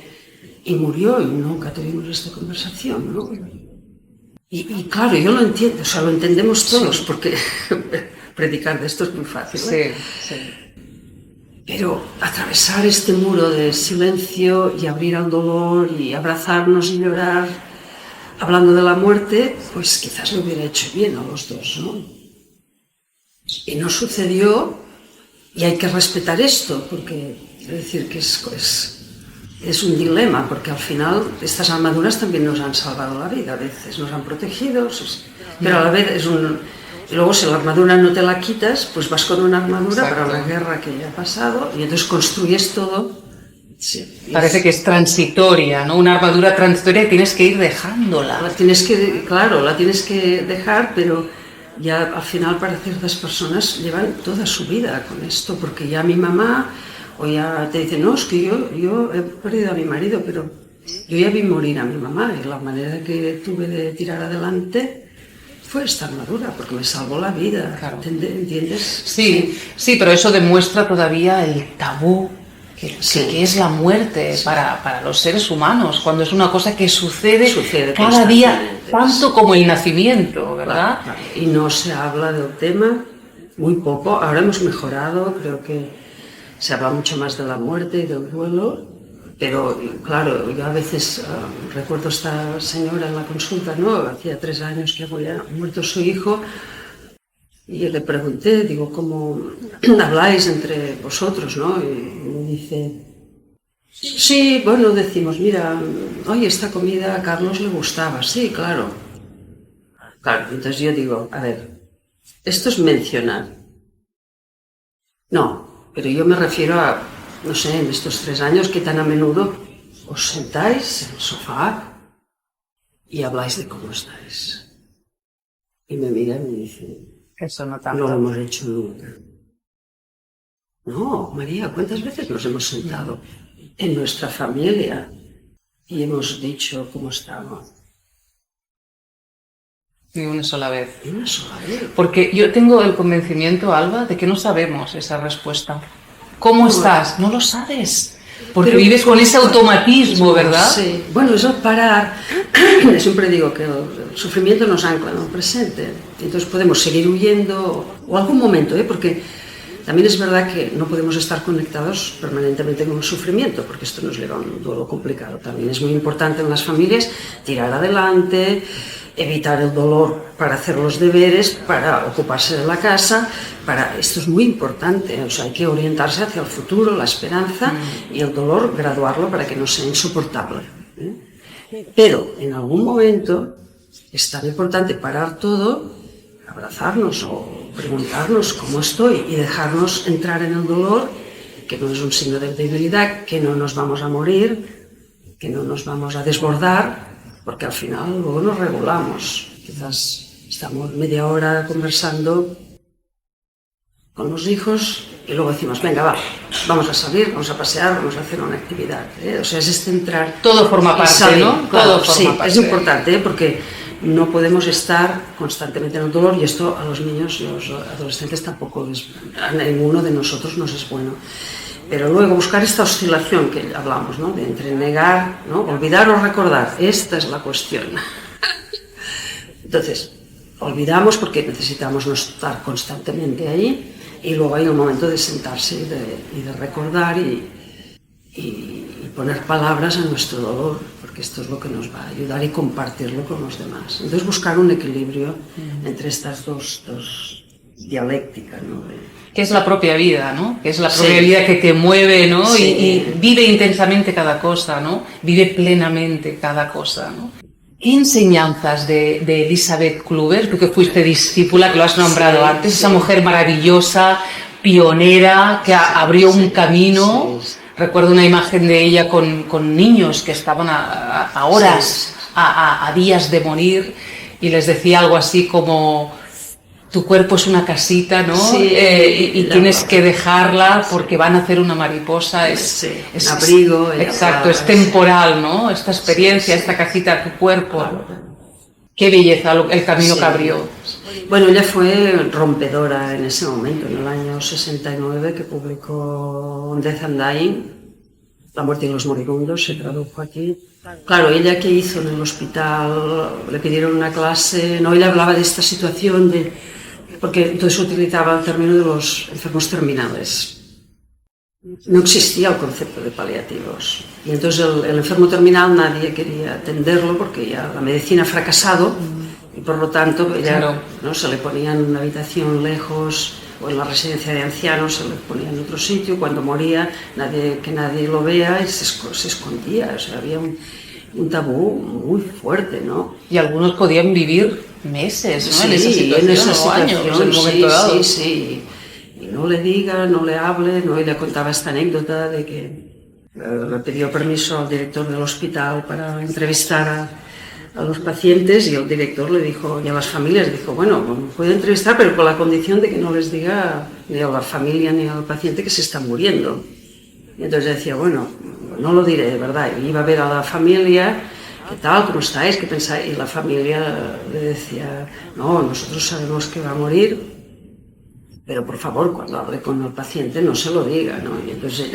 Y murió y nunca tuvimos esta conversación, ¿no? Y claro, yo lo entiendo, o sea, lo entendemos todos, sí, porque predicar de esto es muy fácil, ¿eh? Sí. Pero atravesar este muro de silencio y abrir al dolor y abrazarnos y llorar, hablando de la muerte, pues quizás lo hubiera hecho bien a los dos, ¿no? Y no sucedió, y hay que respetar esto, porque quiero decir que es un dilema, porque al final estas armaduras también nos han salvado la vida, a veces nos han protegido, pero a la vez es un... Y luego si la armadura no te la quitas, pues vas con una armadura. Exacto. Para la guerra que ya ha pasado, y entonces construyes todo. Sí, parece que es transitoria, ¿no? Una armadura transitoria y tienes que ir dejándola. La tienes que dejar, pero ya al final para ciertas personas llevan toda su vida con esto, porque ya mi mamá, o ya te dicen, no, es que yo he perdido a mi marido, pero yo ya vi morir a mi mamá, y la manera que tuve de tirar adelante fue esta armadura, porque me salvó la vida, claro. ¿Entiendes? Sí, pero eso demuestra todavía el tabú que es la muerte, sí, para los seres humanos, cuando es una cosa que sucede cada día, tanto como el nacimiento, ¿verdad? Claro. Y no se habla del tema, muy poco. Ahora hemos mejorado, creo que se habla mucho más de la muerte y del duelo, pero claro, yo a veces recuerdo a esta señora en la consulta, ¿no? Hacía 3 años que había muerto su hijo, y le pregunté, digo, ¿cómo habláis entre vosotros, no? Y me dice, Sí, bueno, decimos, mira, oye, esta comida a Carlos le gustaba, sí, claro. Claro, entonces yo digo, a ver, esto es mencionar. No, pero yo me refiero a, no sé, en estos 3 años que tan a menudo os sentáis en el sofá y habláis de cómo estáis. Y me miran y me dicen, Eso no no tanto. lo hemos hecho nunca. No, María, ¿cuántas veces nos hemos sentado en nuestra familia y hemos dicho cómo estamos? Ni una sola vez. Una sola vez. Porque yo tengo el convencimiento, Alba, de que no sabemos esa respuesta. ¿Cómo estás? No lo sabes. Porque Pero vives con ese automatismo, ¿verdad? Sí. Bueno, eso parar. Yo siempre digo que el sufrimiento nos ancla en el presente. Entonces podemos seguir huyendo, o algún momento, porque también es verdad que no podemos estar conectados permanentemente con el sufrimiento, porque esto nos lleva a un duelo complicado. También es muy importante en las familias tirar adelante, evitar el dolor para hacer los deberes, para ocuparse de la casa, esto es muy importante, o sea, hay que orientarse hacia el futuro, la esperanza y el dolor graduarlo para que no sea insoportable. Pero en algún momento es tan importante parar todo, abrazarnos o preguntarnos cómo estoy y dejarnos entrar en el dolor, que no es un signo de debilidad, que no nos vamos a morir, que no nos vamos a desbordar, porque al final luego nos regulamos. Quizás estamos media hora conversando con los hijos y luego decimos, venga, vamos a salir, vamos a pasear, vamos a hacer una actividad. O sea, es entrar... Todo forma parte, ¿no? Claro, Todo forma sí, parte. es importante, porque no podemos estar constantemente en el dolor y esto a los niños y a los adolescentes tampoco a ninguno de nosotros nos es bueno. Pero luego buscar esta oscilación que hablamos, ¿no? De entre negar, ¿no? Olvidar o recordar, esta es la cuestión. Entonces, olvidamos porque necesitamos no estar constantemente ahí y luego hay un momento de sentarse y de recordar y poner palabras a nuestro dolor, porque esto es lo que nos va a ayudar y compartirlo con los demás. Entonces buscar un equilibrio entre estas dos dialécticas, ¿no? Que es la propia vida, ¿no? Que es la propia vida que te mueve, ¿no? Sí. Y vive intensamente cada cosa, ¿no? Vive plenamente cada cosa, ¿no? ¿Qué enseñanzas de Elisabeth Kluwer, tú que fuiste discípula, que lo has nombrado antes, esa mujer maravillosa, pionera, que abrió un camino? Recuerdo una imagen de ella con niños que estaban a horas, a días de morir, y les decía algo así como... Tu cuerpo es una casita, ¿no? Sí, y tienes que dejarla porque van a hacer una mariposa. Es un abrigo. Exacto, es temporal, ¿no? Esta experiencia, esta casita, tu cuerpo. Claro. Qué belleza el camino que abrió. Bueno, ella fue rompedora en ese momento, en el año 69, que publicó On Death and Dying, La muerte y los moribundos, se tradujo aquí. Claro, ella que hizo en el hospital, le pidieron una clase, no, ella hablaba de esta situación porque entonces utilizaba el término de los enfermos terminales. No existía el concepto de paliativos. Y entonces el enfermo terminal nadie quería atenderlo porque ya la medicina ha fracasado y por lo tanto ella, ¿no? Se le ponía en una habitación lejos o en la residencia de ancianos, se le ponía en otro sitio. Cuando moría, que nadie lo vea y se escondía. O sea, había un tabú muy fuerte, ¿no? Y algunos podían vivir meses, ¿no? Sí, en esa situación, años, en un momento dado. Sí. Y no le diga, no le hable, ¿no? Y le contaba esta anécdota de que le pidió permiso al director del hospital para entrevistar a los pacientes y el director le dijo, y a las familias, dijo, bueno, puede entrevistar, pero con la condición de que no les diga ni a la familia ni al paciente que se está muriendo. Y entonces decía, bueno, no lo diré, de verdad. Y iba a ver a la familia, ¿qué tal? ¿Cómo estáis? ¿Qué pensáis? Y la familia le decía, no, nosotros sabemos que va a morir, pero por favor, cuando hable con el paciente no se lo diga, ¿no? Y entonces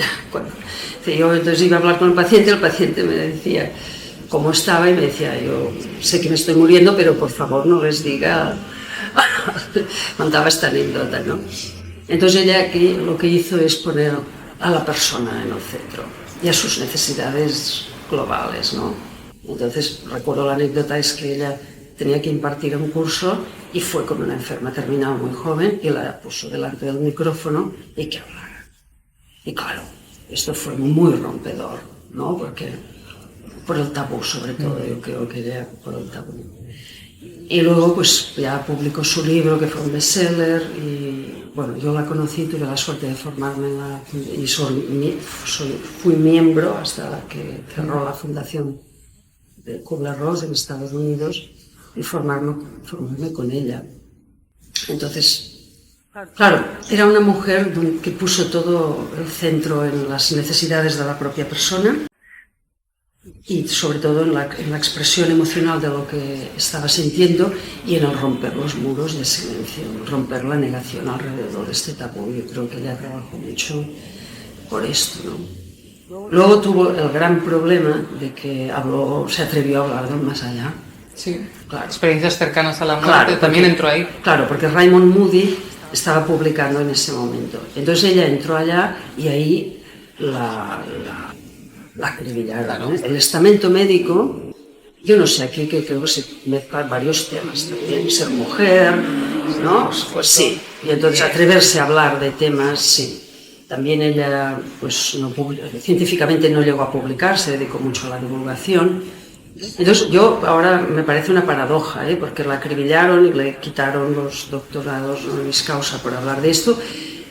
yo entonces iba a hablar con el paciente me decía cómo estaba y me decía, yo sé que me estoy muriendo, pero por favor no les diga, contaba esta anécdota, ¿no? Entonces ella aquí lo que hizo es poner a la persona en el centro y a sus necesidades globales, ¿no? Entonces recuerdo la anécdota es que ella tenía que impartir un curso y fue con una enferma terminal muy joven y la puso delante del micrófono y que hablara. Y claro, esto fue muy rompedor, ¿no? Porque por el tabú, sobre todo, yo creo que era por el tabú. Y luego pues ya publicó su libro, que fue un bestseller, y bueno, yo la conocí, tuve la suerte de formarme en la, y fui miembro hasta que cerró la fundación de Kubler-Ross en Estados Unidos, y formarme con ella. Entonces, claro, era una mujer que puso todo el centro en las necesidades de la propia persona, y sobre todo en la expresión emocional de lo que estaba sintiendo y en el romper los muros de silencio, romper la negación alrededor de este tabú. Yo creo que ella trabajó mucho por esto, ¿no? Luego tuvo el gran problema de que se atrevió a hablar del más allá. Sí, claro. Experiencias cercanas a la muerte, también entró ahí. Claro, porque Raymond Moody estaba publicando en ese momento. Entonces ella entró allá y ahí la acribillaron. Claro. El estamento médico, yo no sé, aquí que creo que se mezclan varios temas también, ser mujer, ¿no? Pues sí, y entonces atreverse a hablar de temas, sí. También ella, pues científicamente no llegó a publicar, se dedicó mucho a la divulgación. Entonces yo ahora me parece una paradoja, porque la acribillaron y le quitaron los doctorados honoris causa por hablar de esto.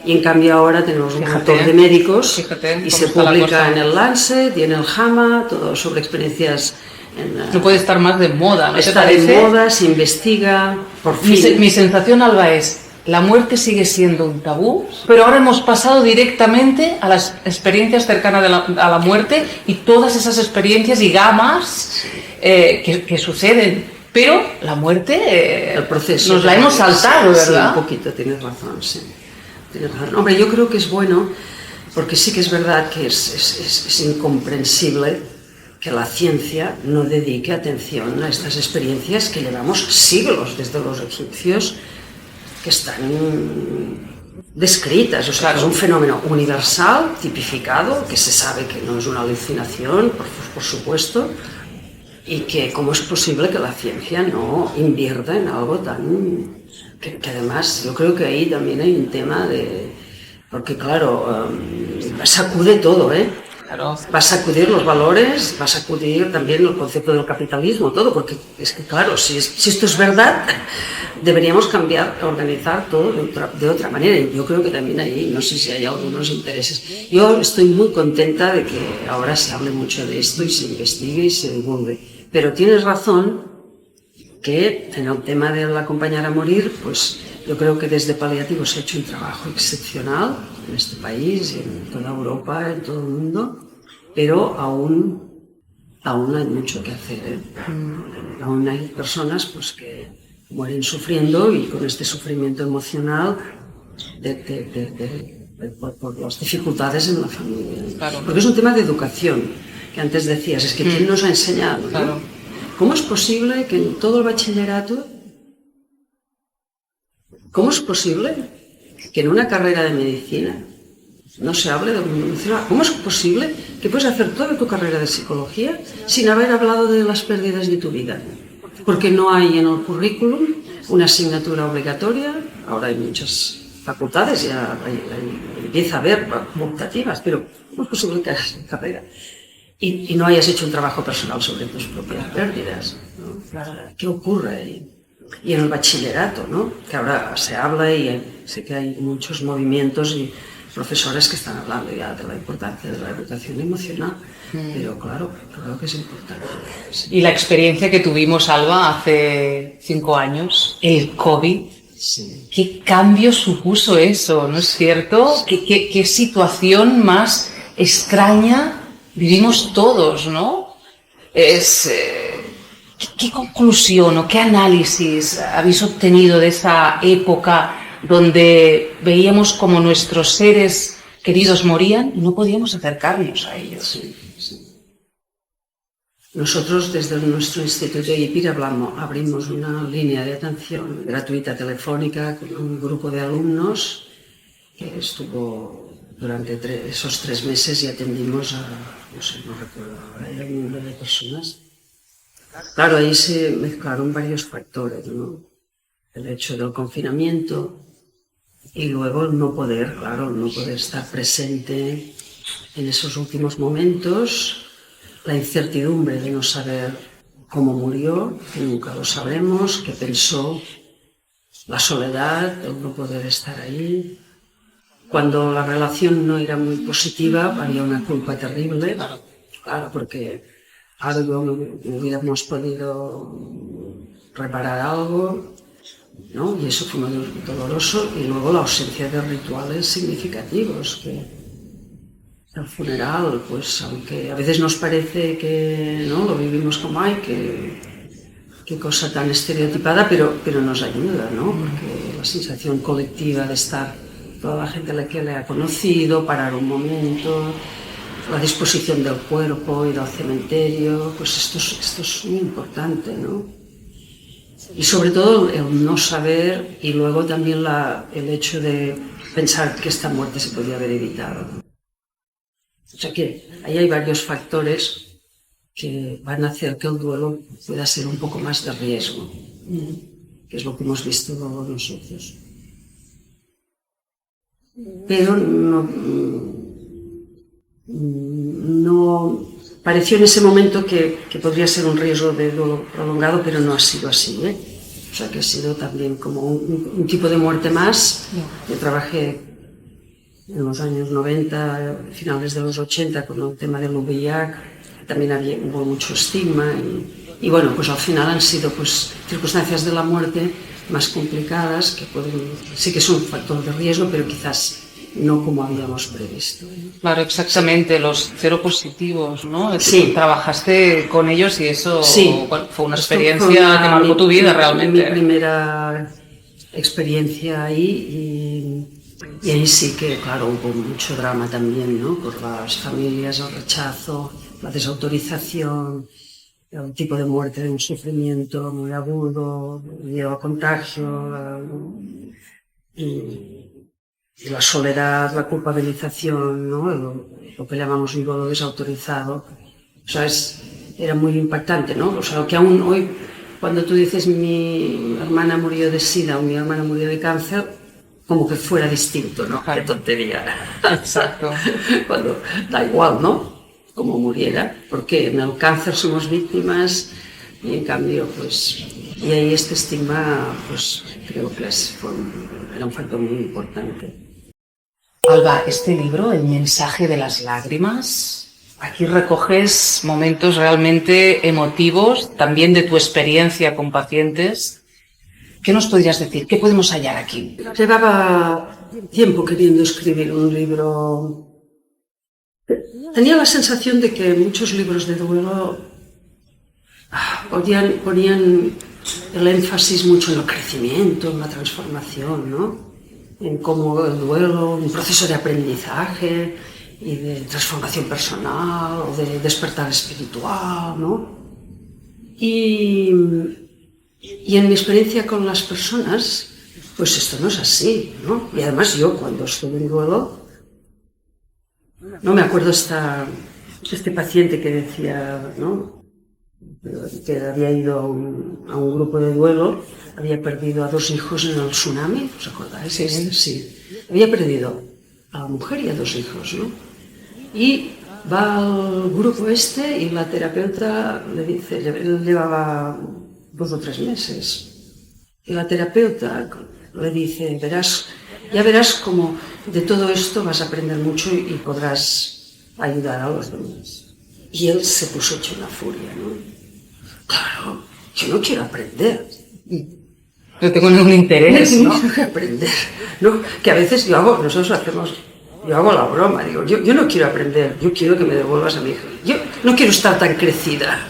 Y en cambio ahora tenemos un montón de médicos y se publica en el Lancet y en el JAMA, todo sobre experiencias. No puede estar más de moda, ¿no? Está de moda, se investiga, por fin. Mi sensación, Alba, es la muerte sigue siendo un tabú, pero ahora hemos pasado directamente a las experiencias cercanas a la muerte y todas esas experiencias y gamas que suceden. Pero la muerte el proceso nos la hemos saltado, ¿verdad? Sí, un poquito, tienes razón, sí. Hombre, yo creo que es bueno, porque sí que es verdad que es incomprensible que la ciencia no dedique atención a estas experiencias que llevamos siglos desde los egipcios, que están descritas, o sea, claro, que es un fenómeno universal, tipificado, que se sabe que no es una alucinación, por supuesto, y que cómo es posible que la ciencia no invierta en algo tan... Que además yo creo que ahí también hay un tema de... Porque claro, sacude todo, Claro. Va a sacudir los valores, va a sacudir también el concepto del capitalismo, todo, porque es que claro, si esto es verdad, deberíamos cambiar, organizar todo de otra manera. Y yo creo que también ahí, no sé si hay algunos intereses. Yo estoy muy contenta de que ahora se hable mucho de esto y se investigue y se divulgue. Pero tienes razón que en el tema del acompañar a morir, pues yo creo que desde Paliativos se ha hecho un trabajo excepcional en este país, en toda Europa, en todo el mundo, pero aún hay mucho que hacer, Aún hay personas pues, que mueren sufriendo y con este sufrimiento emocional por las dificultades en la familia. Claro. Porque es un tema de educación, que antes decías, es que ¿quién nos ha enseñado? ¿no? Claro. ¿Cómo es posible que en todo el bachillerato, cómo es posible que en una carrera de medicina no se hable del mundo emocional? ¿Cómo es posible que puedes hacer toda tu carrera de psicología sin haber hablado de las pérdidas de tu vida? Porque no hay en el currículum una asignatura obligatoria. Ahora hay muchas facultades, ya empieza a haber optativas, pero ¿cómo es posible que hagas una carrera y no hayas hecho un trabajo personal sobre tus propias pérdidas, ¿no? ¿Qué ocurre ahí? Y en el bachillerato, ¿no? Que ahora se habla y sé que hay muchos movimientos y profesores que están hablando ya de la importancia de la educación emocional, pero claro, creo que es importante. Sí. Y la experiencia que tuvimos, Alba, hace 5 años, el COVID, sí. ¿Qué cambio supuso eso, no es cierto? ¿Qué situación más extraña vivimos todos, ¿no? ¿Qué conclusión o qué análisis habéis obtenido de esa época donde veíamos como nuestros seres queridos morían y no podíamos acercarnos a ellos? Sí, sí. Nosotros desde nuestro Instituto IPIR abrimos una línea de atención gratuita telefónica con un grupo de alumnos que estuvo durante esos 3 meses y atendimos a, no recuerdo ahora, era un número de personas. Claro, ahí se mezclaron varios factores, ¿no? El hecho del confinamiento y luego el no poder estar presente en esos últimos momentos, la incertidumbre de no saber cómo murió, que nunca lo sabremos, qué pensó, la soledad, el no poder estar ahí. Cuando la relación no era muy positiva, había una culpa terrible, claro, porque algo no hubiéramos podido reparar algo, ¿no? Y eso fue muy doloroso. Y luego la ausencia de rituales significativos, que el funeral, pues aunque a veces nos parece que no lo vivimos como hay, qué cosa tan estereotipada, pero nos ayuda, ¿no? Porque la sensación colectiva de estar toda la gente a la que le ha conocido, parar un momento, la disposición del cuerpo, ir al cementerio, pues esto es muy importante, ¿no? Y sobre todo el no saber y luego también el hecho de pensar que esta muerte se podía haber evitado. O sea que ahí hay varios factores que van a hacer que el duelo pueda ser un poco más de riesgo, que es lo que hemos visto nosotros. Pero no pareció en ese momento que podría ser un riesgo de duelo prolongado, pero no ha sido así, ¿eh? O sea que ha sido también como un tipo de muerte más. Yo trabajé en los años 90, finales de los 80, con el tema del VIH, también hubo mucho estigma y bueno, pues al final han sido pues circunstancias de la muerte más complicadas que sí que son un factor de riesgo, pero quizás no como habíamos previsto. Claro, exactamente, los seropositivos, ¿no? Sí. Trabajaste con ellos y eso bueno, fue una experiencia que marcó tu vida realmente. Mi primera experiencia ahí y ahí sí que, claro, hubo mucho drama también, ¿no? Por las familias, el rechazo, la desautorización, el tipo de muerte de un sufrimiento muy agudo, lleva a contagio, y la soledad, la culpabilización, ¿no? Lo que llamamos un duelo desautorizado. O sea, era muy impactante, ¿no? O sea, que aún hoy, cuando tú dices mi hermana murió de SIDA o mi hermana murió de cáncer, como que fuera distinto, ¿no? Qué tontería. Exacto. Cuando da igual, ¿no? Como muriera, porque en el cáncer somos víctimas y en cambio, pues, y ahí este estigma, pues, creo que era un factor muy importante. Alba, este libro, El mensaje de las lágrimas, aquí recoges momentos realmente emotivos, también de tu experiencia con pacientes. ¿Qué nos podrías decir? ¿Qué podemos hallar aquí? Llevaba tiempo queriendo escribir un libro. Tenía la sensación de que muchos libros de duelo ponían el énfasis mucho en el crecimiento, en la transformación, ¿no? En cómo el duelo, un proceso de aprendizaje y de transformación personal o de despertar espiritual, ¿no? Y en mi experiencia con las personas, pues esto no es así, ¿no? Y además yo cuando estuve en duelo, no me acuerdo este paciente que decía, ¿no? Que había ido a un grupo de duelo, había perdido a 2 hijos en el tsunami, ¿os acordáis? Sí. Había perdido a la mujer y a 2 hijos, ¿no? Y va al grupo y la terapeuta le dice, él llevaba 2 o 3 meses, y la terapeuta le dice, ya verás cómo de todo esto vas a aprender mucho y podrás ayudar a los demás. Y él se puso hecho una furia, ¿no? Claro, yo no quiero aprender. No tengo ningún interés, ¿no? No quiero aprender, ¿no? Que a veces yo hago la broma, digo, yo no quiero aprender, yo quiero que me devuelvas a mi hija. Yo no quiero estar tan crecida,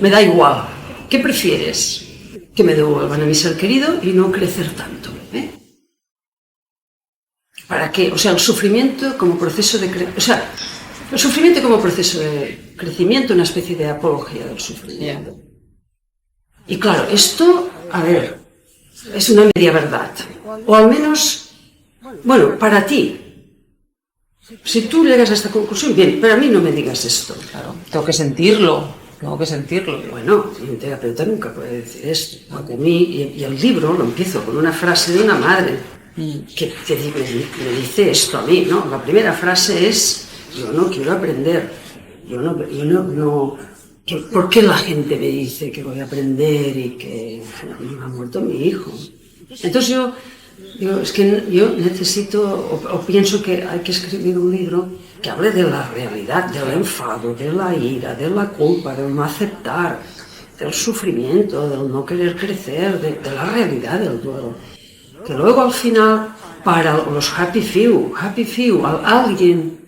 me da igual. ¿Qué prefieres? Que me devuelvan a mi ser querido y no crecer tanto, ¿eh? ¿Para qué? O sea, el sufrimiento como proceso de crecimiento, una especie de apología del sufrimiento. Y claro, esto, a ver, es una media verdad. O al menos, bueno, para ti. Si tú llegas a esta conclusión, bien, pero a mí no me digas esto. Claro, tengo que sentirlo. Bueno, un terapeuta nunca puede decir esto. Porque a mí, y el libro lo empiezo con una frase de una madre que me dice esto a mí, ¿no? La primera frase es, yo no quiero aprender. ¿Por qué la gente me dice que voy a aprender y que ha muerto mi hijo? Entonces yo necesito, o pienso que hay que escribir un libro que hable de la realidad, del enfado, de la ira, de la culpa, del no aceptar, del sufrimiento, del no querer crecer, de la realidad del duelo. Que luego al final, para los happy few, alguien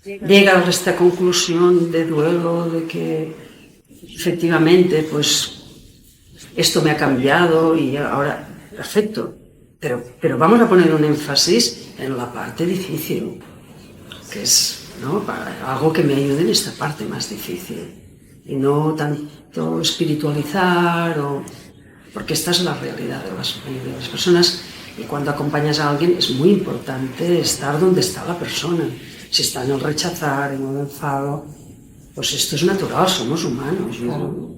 llega a esta conclusión de duelo, de que efectivamente pues esto me ha cambiado y ahora, perfecto, pero vamos a poner un énfasis en la parte difícil, que es, ¿no?, algo que me ayude en esta parte más difícil y no tanto espiritualizar, porque esta es la realidad de las personas, y cuando acompañas a alguien es muy importante estar donde está la persona. Si está en el rechazar, en el enfado, pues esto es natural, somos humanos. Claro.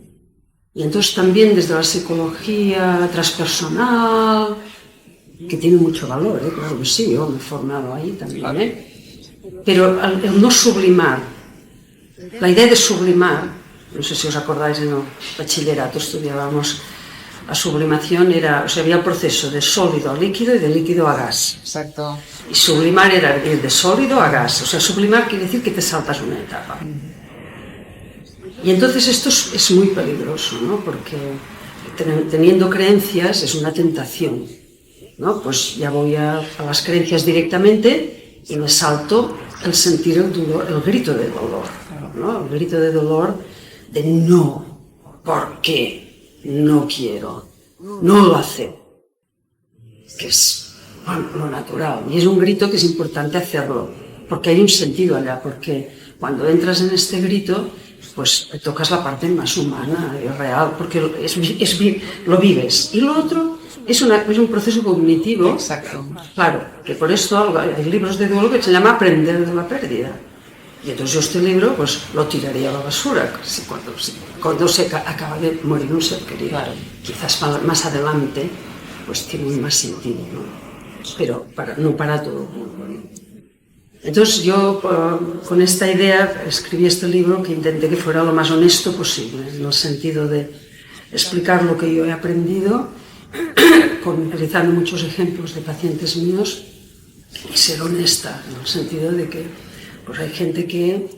Y entonces también desde la psicología transpersonal, que tiene mucho valor, claro que sí, yo me he formado ahí también, pero el no sublimar, la idea de sublimar, no sé si os acordáis, en el bachillerato estudiábamos la sublimación, había el proceso de sólido a líquido y de líquido a gas. Exacto. Y sublimar era ir de sólido a gas, o sea, sublimar quiere decir que te saltas una etapa. Y entonces esto es muy peligroso, ¿no? Porque teniendo creencias es una tentación, ¿no? Pues ya voy a las creencias directamente y me salto el sentir el dolor, el grito de dolor, ¿no? El grito de dolor de no, ¿por qué? No quiero, no lo acepto, que es lo natural. Y es un grito que es importante hacerlo, porque hay un sentido allá, porque cuando entras en este grito, pues tocas la parte más humana y real, porque lo vives. Y lo otro es un proceso cognitivo. Exacto. Claro, que por esto hay libros de duelo que se llama Aprender de la pérdida. Y entonces yo este libro pues lo tiraría a la basura cuando se acaba de morir un ser querido. Claro. Quizás más adelante pues tiene más sentido, ¿no? Pero no para todo el mundo. Entonces yo con esta idea escribí este libro que intenté que fuera lo más honesto posible, en el sentido de explicar lo que yo he aprendido, utilizando muchos ejemplos de pacientes míos, y ser honesta, en el sentido de que pues hay gente que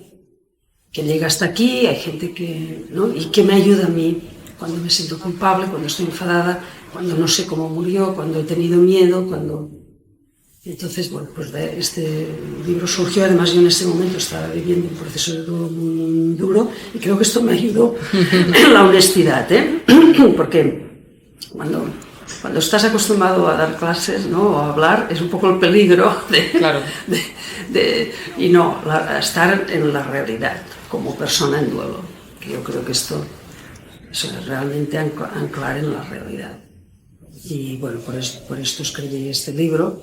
llega hasta aquí, hay gente que, ¿no?, y que me ayuda a mí cuando me siento culpable, cuando estoy enfadada, cuando no sé cómo murió, cuando he tenido miedo, Entonces, bueno, pues este libro surgió, además yo en ese momento estaba viviendo un proceso de duelo muy duro y creo que esto me ayudó en la honestidad, porque cuando estás acostumbrado a dar clases, ¿no?, o a hablar, es un poco el peligro y no, estar en la realidad como persona en duelo, que yo creo que esto es realmente anclar en la realidad. Y bueno, por esto escribí este libro,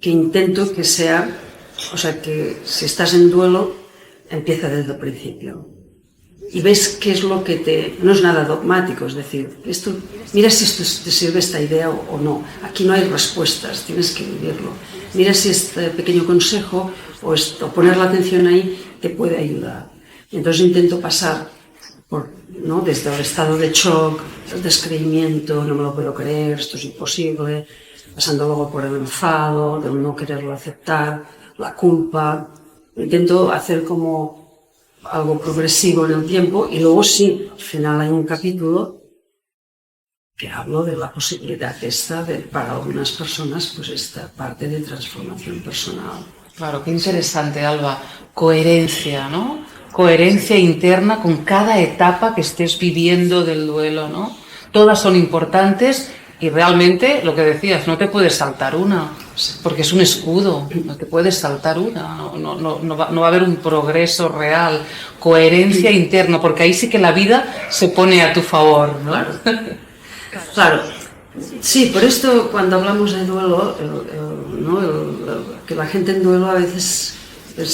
que intento que sea, o sea, que si estás en duelo, empieza desde el principio. Y ves qué es lo que no es nada dogmático, es decir, mira si esto te sirve esta idea o no. Aquí no hay respuestas, tienes que vivirlo. Mira si este pequeño consejo o poner la atención ahí te puede ayudar. Y entonces intento pasar ¿no?, desde el estado de shock, el descreimiento, no me lo puedo creer, esto es imposible, pasando luego por el enfado, del no quererlo aceptar, la culpa. Intento hacer como algo progresivo en el tiempo, y luego sí, al final hay un capítulo que hablo de la posibilidad para algunas personas, pues esta parte de transformación personal. Claro, qué interesante, Alba. Coherencia, ¿no? Coherencia interna con cada etapa que estés viviendo del duelo, ¿no? Todas son importantes y realmente, lo que decías, no te puedes saltar una, porque es un escudo, no te puedes saltar una, no va a haber un progreso real. Coherencia interna, porque ahí sí que la vida se pone a tu favor, ¿no? Claro. Sí, por esto cuando hablamos de duelo, que la gente en duelo a veces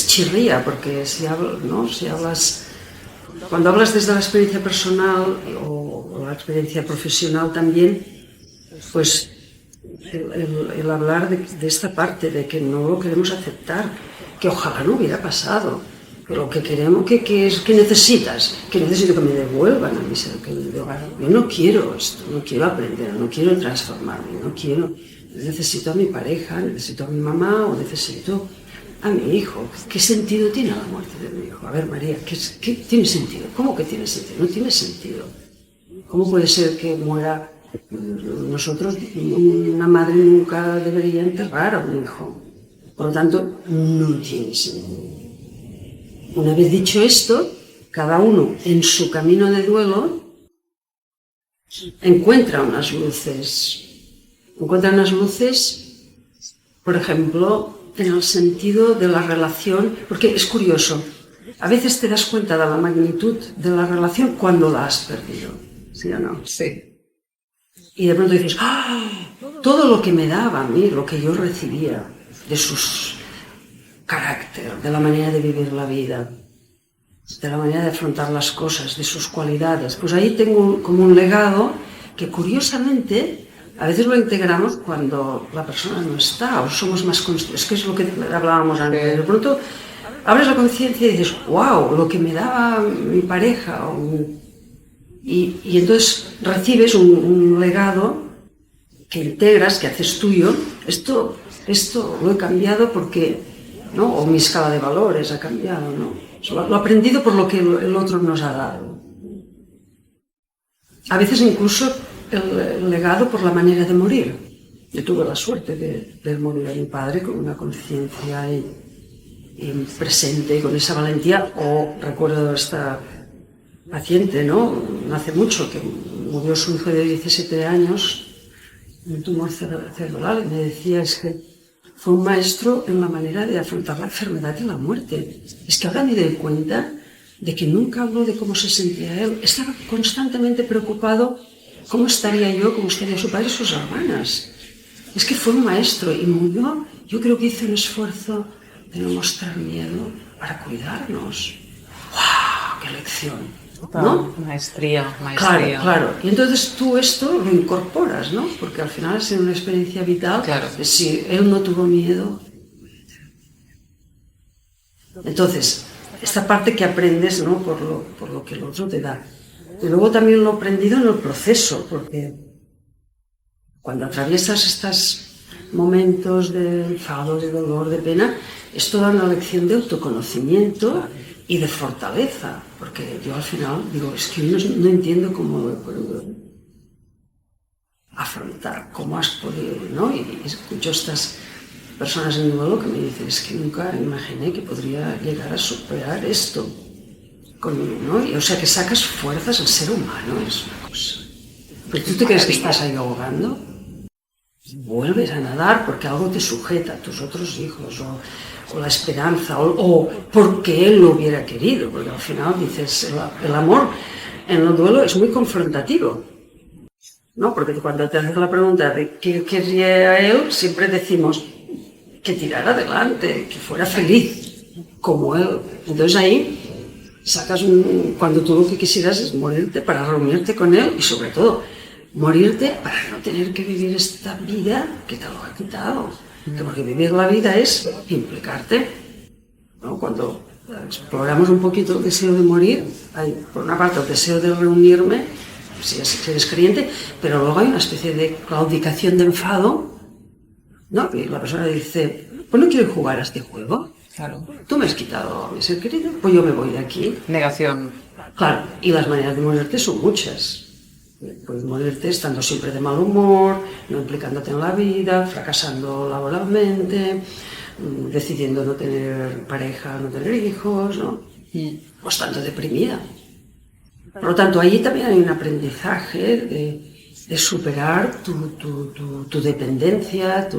chirría, porque cuando hablas desde la experiencia personal o la experiencia profesional también, pues el hablar de esta parte, de que no lo queremos aceptar, que ojalá no hubiera pasado. Pero lo que queremos, ¿qué necesitas? Que necesito que me devuelvan a mi ser querido. Yo no quiero esto, no quiero aprender, no quiero transformarme, no quiero... Necesito a mi pareja, necesito a mi mamá o necesito a mi hijo. ¿Qué sentido tiene la muerte de mi hijo? A ver, María, ¿qué tiene sentido? ¿Cómo que tiene sentido? No tiene sentido. ¿Cómo puede ser que muera? Nosotros, una madre nunca debería enterrar a un hijo. Por lo tanto, no tiene sentido. Una vez dicho esto, cada uno en su camino de duelo encuentra unas luces. Encuentra unas luces, por ejemplo, en el sentido de la relación, porque es curioso, a veces te das cuenta de la magnitud de la relación cuando la has perdido, ¿sí o no? Sí. Y de pronto dices, ¡ah! Todo lo que me daba a mí, lo que yo recibía de sus carácter, de la manera de vivir la vida, de la manera de afrontar las cosas, de sus cualidades, pues ahí tengo como un legado que curiosamente a veces lo integramos cuando la persona no está o somos más conscientes, que es lo que hablábamos antes. De pronto abres la conciencia y dices, wow, lo que me daba mi pareja. Y entonces recibes un legado que integras, que haces tuyo. Esto lo he cambiado porque, ¿no? O mi escala de valores ha cambiado, ¿no? Lo he aprendido por lo que el otro nos ha dado. A veces incluso el legado por la manera de morir. Yo tuve la suerte de morir a mi padre con una conciencia y presente y con esa valentía. O recuerdo a esta paciente, ¿no? No hace mucho, que murió su hijo de 17 años, un tumor cerebral, y me decía, es que fue un maestro en la manera de afrontar la enfermedad y la muerte. Es que ahora me doy cuenta de que nunca habló de cómo se sentía él. Estaba constantemente preocupado cómo estaría yo, cómo estaría su padre y sus hermanas. Es que fue un maestro y murió. Yo creo que hizo un esfuerzo de no mostrar miedo para cuidarnos. ¡Wow! ¡Qué lección! ¿No? Maestría. Claro. Y entonces tú esto lo incorporas, ¿no? Porque al final es una experiencia vital. Claro. Si él no tuvo miedo. Entonces, esta parte que aprendes, ¿no? por lo que el otro te da. Y luego también lo he aprendido en el proceso, porque cuando atraviesas estos momentos de enfado, de dolor, de pena, es toda una lección de autoconocimiento y de fortaleza, porque yo al final digo, es que no entiendo cómo lo he podido afrontar, cómo has podido, ¿no? Y escucho estas personas en mi duelo que me dicen, es que nunca imaginé que podría llegar a superar esto conmigo, ¿no? Y, o sea, que sacas fuerzas al ser humano, es una cosa. Pero tú te crees que estás ahí ahogando, vuelves a nadar porque algo te sujeta, tus otros hijos, o la esperanza, o porque él lo hubiera querido, porque al final dices, el amor en el duelo es muy confrontativo, ¿no? Porque cuando te haces la pregunta de qué quería él, siempre decimos que tirara adelante, que fuera feliz, como él. Entonces ahí sacas cuando tú lo que quisieras es morirte para reunirte con él y sobre todo morirte para no tener que vivir esta vida que te lo ha quitado. Porque vivir la vida es implicarte, ¿no? Cuando exploramos un poquito el deseo de morir, hay por una parte el deseo de reunirme, si eres creyente, pero luego hay una especie de claudicación de enfado, ¿no? Y la persona dice, pues no quiero jugar a este juego. Claro. Tú me has quitado a mi ser querido, pues yo me voy de aquí. Negación. Claro, y las maneras de morirte son muchas. Puedes morirte estando siempre de mal humor, no implicándote en la vida, fracasando laboralmente, decidiendo no tener pareja, no tener hijos, ¿no? O estando deprimida. Por lo tanto, ahí también hay un aprendizaje de superar tu dependencia,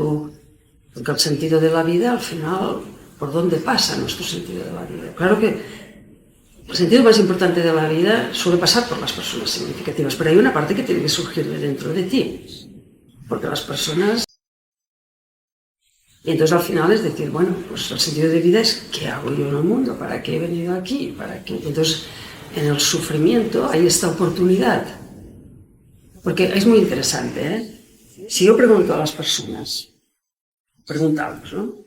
porque el sentido de la vida, al final, ¿por dónde pasa nuestro sentido de la vida? Claro que el sentido más importante de la vida suele pasar por las personas significativas, pero hay una parte que tiene que surgir de dentro de ti, porque las personas... Y entonces al final es decir, bueno, pues el sentido de vida es ¿qué hago yo en el mundo? ¿Para qué he venido aquí? ¿Para qué? Entonces, en el sufrimiento hay esta oportunidad, porque es muy interesante, ¿eh? Si yo pregunto a las personas, preguntamos, ¿no?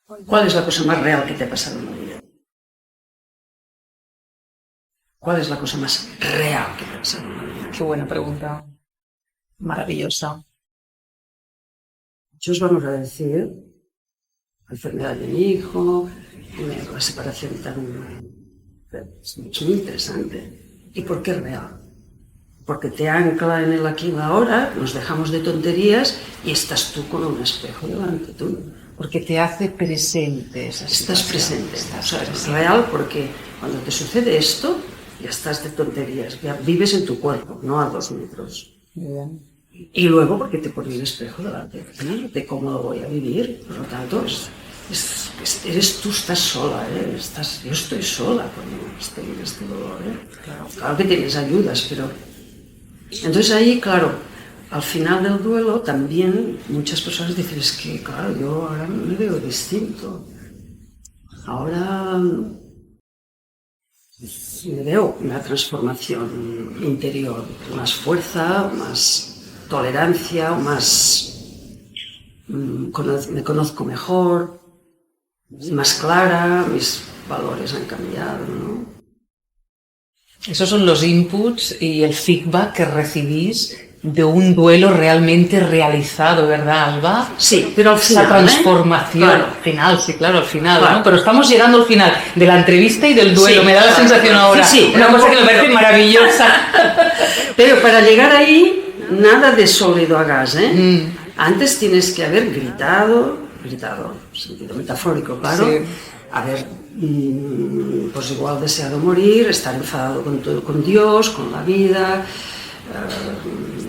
¿Cuál es la cosa más real que te ha pasado en la vida? ¿Cuál es la cosa más real que te ha pasado en la vida? Qué buena pregunta. Maravillosa. Muchos vamos a decir la enfermedad de mi hijo, la separación tan... Es muy interesante. ¿Y por qué es real? Porque te ancla en el aquí y la ahora, nos dejamos de tonterías y estás tú con un espejo delante tuyo. Porque te hace presente esa situación. Estás presente. O sea, es real porque cuando te sucede esto, ya estás de tonterías, ya vives en tu cuerpo, no a 2 metros. Bien. Y luego porque te pone el espejo delante de cómo lo voy a vivir. Por lo tanto, eres tú, estás sola, ¿eh? Yo estoy sola cuando estoy en este dolor. Claro que tienes ayudas, pero... Entonces ahí, claro, al final del duelo también muchas personas dicen, es que, claro, yo ahora me veo distinto. Ahora me veo una transformación interior, más fuerza, más tolerancia, me conozco mejor, más clara, mis valores han cambiado, ¿no? Esos son los inputs y el feedback que recibís de un duelo realmente realizado, ¿verdad, Alba? Sí, pero al final, esa transformación, claro. Al final, sí, claro, al final, Claro. ¿no? Pero estamos llegando al final de la entrevista y del duelo, Sí, me da la claro. sensación ahora, Sí, una cosa que me parece maravillosa. Pero para llegar ahí, nada de sólido a gas, ¿eh? Antes tienes que haber gritado, sentido metafórico, claro, Sí. haber, pues igual deseado morir, estar enfadado con Dios, con la vida,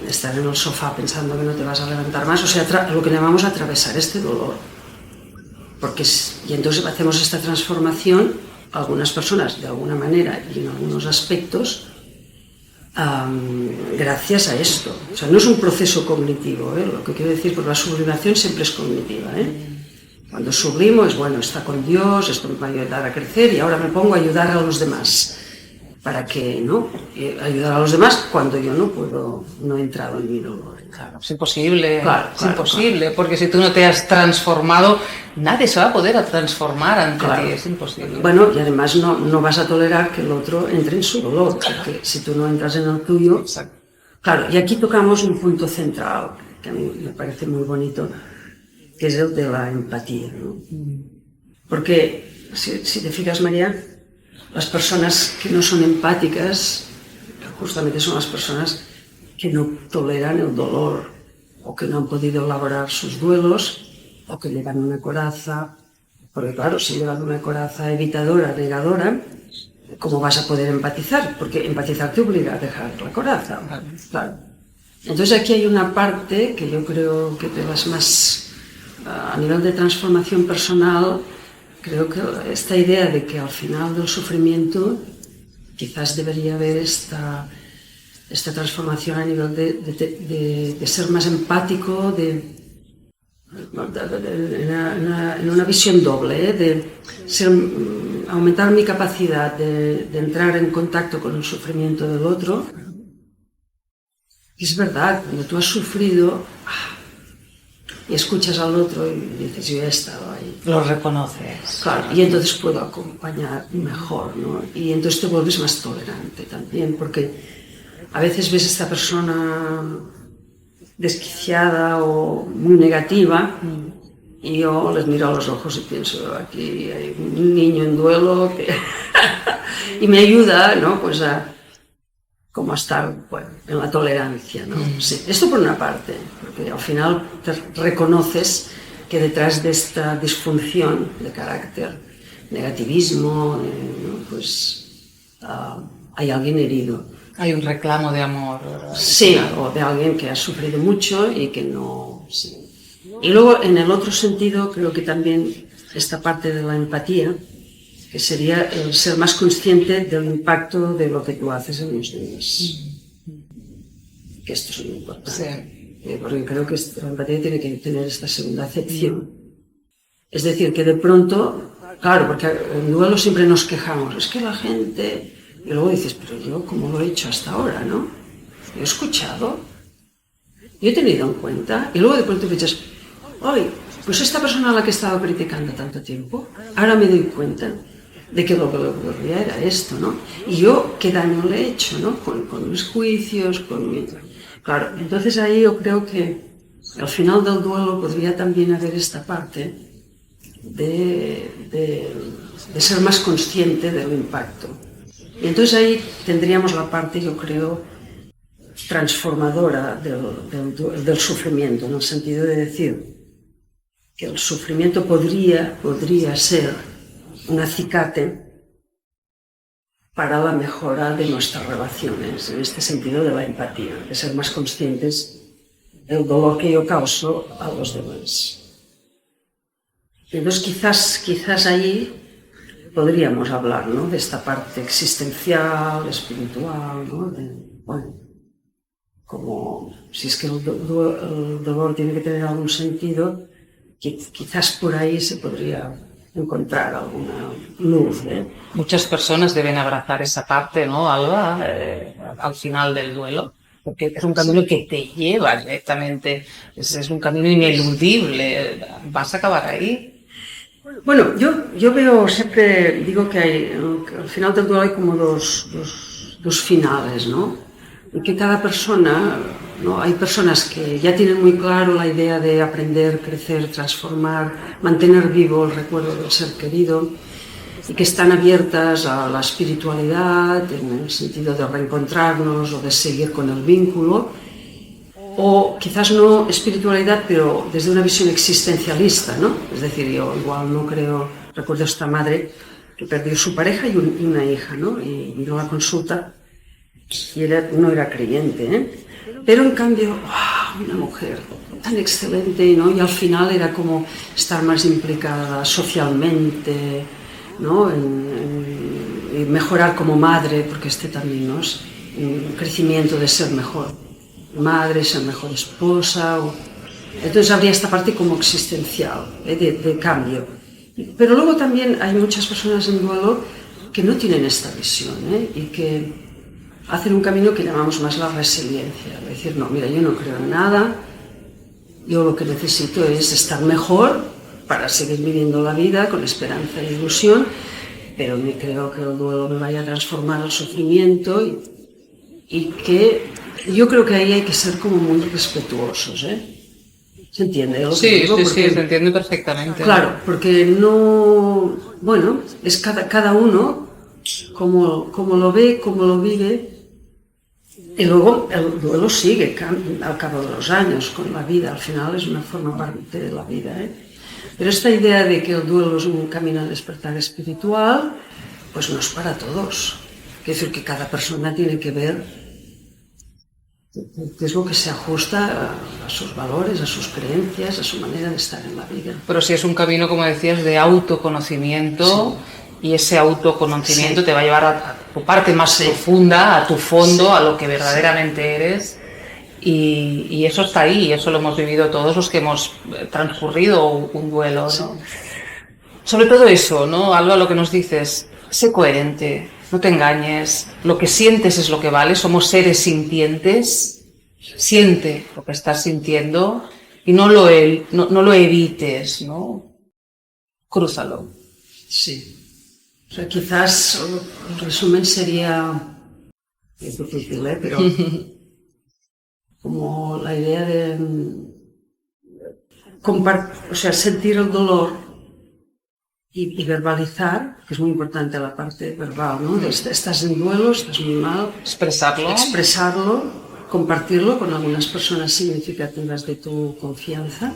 estar en el sofá pensando que no te vas a levantar más, o sea, lo que llamamos atravesar este dolor. Y entonces hacemos esta transformación, algunas personas de alguna manera y en algunos aspectos, gracias a esto. O sea, no es un proceso cognitivo, lo que quiero decir, porque la sublimación siempre es cognitiva. Cuando sublimo es, bueno, está con Dios, esto me va a ayudar a crecer y ahora me pongo a ayudar a los demás. ¿Para qué, no? Ayudar a los demás cuando yo no he entrado en mi dolor. Claro, es imposible, Claro, imposible, porque si tú no te has transformado, nadie se va a poder transformar ante Claro. ti, es imposible. Bueno, y además no vas a tolerar que el otro entre en su dolor, porque si tú no entras en el tuyo... Exacto. Claro, y aquí tocamos un punto central, que a mí me parece muy bonito, que es el de la empatía, ¿no? Porque, si te fijas, María, las personas que no son empáticas, justamente son las personas que no toleran el dolor, o que no han podido elaborar sus duelos, o que llevan una coraza, porque claro, si llevan una coraza evitadora, negadora, ¿cómo vas a poder empatizar? Porque empatizar te obliga a dejar la coraza. Claro. Entonces aquí hay una parte que yo creo que de las más, a nivel de transformación personal, creo que esta idea de que al final del sufrimiento quizás debería haber esta transformación a nivel de ser más empático, en una visión doble, de aumentar mi capacidad de entrar en contacto con el sufrimiento del otro. Y es verdad, cuando tú has sufrido y escuchas al otro y dices, yo he estado ahí. Lo reconoces. Claro, y entonces puedo acompañar mejor, ¿no? Y entonces te vuelves más tolerante también, porque a veces ves a esta persona desquiciada o muy negativa y yo les miro a los ojos y pienso, aquí hay un niño en duelo que y me ayuda, ¿no? Pues a estar, bueno, en la tolerancia, ¿no? Sí. Esto por una parte, porque al final te reconoces que detrás de esta disfunción de carácter, negativismo, ¿no? Pues hay alguien herido. Hay un reclamo de amor, ¿verdad? Sí, o de alguien que ha sufrido mucho y que no... Sí. Y luego, en el otro sentido, creo que también esta parte de la empatía, que sería el ser más consciente del impacto de lo que tú haces en los demás. Que esto es muy importante. Sí. Porque creo que la empatía tiene que tener esta segunda acepción. Es decir, que de pronto, claro, porque en duelo siempre nos quejamos, es que la gente... Y luego dices, pero yo, ¿cómo lo he hecho hasta ahora, no? Yo he escuchado, yo he tenido en cuenta, y luego de pronto dices, ¡ay! pues esta persona a la que estaba criticando tanto tiempo, ahora me doy cuenta de que lo que le ocurría era esto, ¿no? Y yo, ¿qué daño le he hecho, ¿no? Con mis juicios, con mi... Claro, entonces ahí yo creo que al final del duelo podría también haber esta parte de ser más consciente del impacto. Y entonces ahí tendríamos la parte, yo creo, transformadora del sufrimiento, en el sentido de decir que el sufrimiento podría ser un acicate para la mejora de nuestras relaciones, en este sentido de la empatía, de ser más conscientes del dolor que yo causo a los demás. Entonces quizás ahí podríamos hablar, ¿no?, de esta parte existencial, espiritual, ¿no?, bueno, como si es que el dolor tiene que tener algún sentido, quizás por ahí se podría encontrar alguna luz, ¿eh? Muchas personas deben abrazar esa parte, ¿no, Alba? Al final del duelo, porque es un camino que te lleva directamente, es un camino ineludible, vas a acabar ahí. Bueno, yo veo, siempre digo que al final del duelo hay como dos finales, ¿no? Y que cada persona, ¿no? Hay personas que ya tienen muy claro la idea de aprender, crecer, transformar, mantener vivo el recuerdo del ser querido y que están abiertas a la espiritualidad en el sentido de reencontrarnos o de seguir con el vínculo, o quizás no espiritualidad, pero desde una visión existencialista, ¿no? Es decir, yo igual no creo, recuerdo a esta madre que perdió su pareja y una hija, ¿no? Y vino a la consulta y no era creyente, ¿eh? Pero en cambio, ¡wow!, una mujer tan excelente, ¿no? Y al final era como estar más implicada socialmente, ¿no? En mejorar como madre, porque también, ¿no?, es un crecimiento de ser mejor madre, ser mejor esposa. Entonces habría esta parte como existencial, de cambio. Pero luego también hay muchas personas en duelo que no tienen esta visión, ¿eh? Y que hacen un camino que llamamos más la resiliencia, es decir, no, mira, yo no creo en nada, yo lo que necesito es estar mejor para seguir viviendo la vida con esperanza e ilusión, pero me creo que el duelo me vaya a transformar al sufrimiento y que yo creo que ahí hay que ser como muy respetuosos, ¿eh? ¿Se entiende lo que digo? Sí, se entiende perfectamente. Claro, porque no... Bueno, es cada uno como lo ve, como lo vive. Y luego el duelo sigue al cabo de los años con la vida, al final es una forma parte de la vida, ¿eh? Pero esta idea de que el duelo es un camino al despertar espiritual, pues no es para todos. Es decir, que cada persona tiene que ver qué es lo que se ajusta a sus valores, a sus creencias, a su manera de estar en la vida. Pero si es un camino, como decías, de autoconocimiento, sí. Y ese autoconocimiento te va a llevar a tu parte más profunda, a tu fondo, a lo que verdaderamente eres. Y eso está ahí, y eso lo hemos vivido todos los que hemos transcurrido un duelo, ¿no? Sí. Sobre todo eso, ¿no, Alba? Lo que nos dices, sé coherente, no te engañes, lo que sientes es lo que vale, somos seres sintientes, siente lo que estás sintiendo y no lo evites, ¿no? Crúzalo. Sí. O sea, quizás el resumen sería, es difícil, ¿eh?, pero como la idea de sentir el dolor y verbalizar, que es muy importante la parte verbal, ¿no? Estás en duelo, estás muy mal. Expresarlo, compartirlo con algunas personas significativas de tu confianza.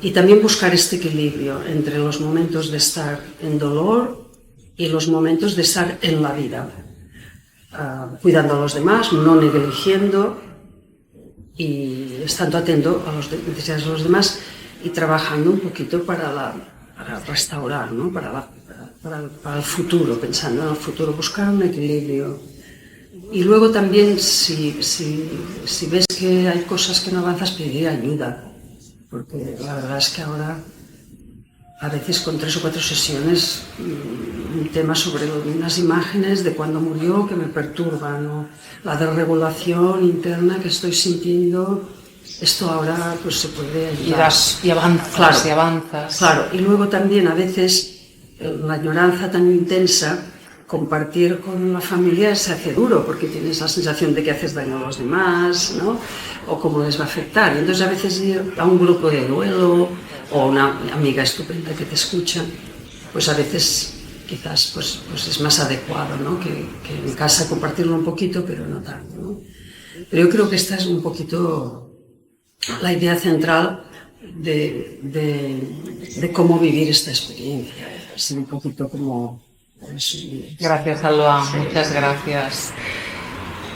Y también buscar este equilibrio entre los momentos de estar en dolor y los momentos de estar en la vida, cuidando a los demás, no negligiendo y estando atento a las necesidades de los demás y trabajando un poquito para restaurar, ¿no?, para el futuro, pensando en el futuro, buscar un equilibrio. Y luego también, si ves que hay cosas que no avanzas, pedir ayuda. Porque la verdad es que ahora, a veces con 3 o 4 sesiones, un tema sobre unas imágenes de cuando murió que me perturban, ¿no?, la desregulación interna que estoy sintiendo, esto ahora pues se puede ayudar. Y avanzas, claro, y avanzas. Claro, y luego también a veces la añoranza tan intensa, compartir con la familia se hace duro porque tienes la sensación de que haces daño a los demás, ¿no? O cómo les va a afectar. Y entonces a veces ir a un grupo de duelo o una amiga estupenda que te escucha, pues a veces quizás pues es más adecuado, ¿no? Que en casa compartirlo un poquito, pero no tanto, ¿no? Pero yo creo que esta es un poquito la idea central de cómo vivir esta experiencia. Es un poquito como... Gracias, Alba, muchas gracias.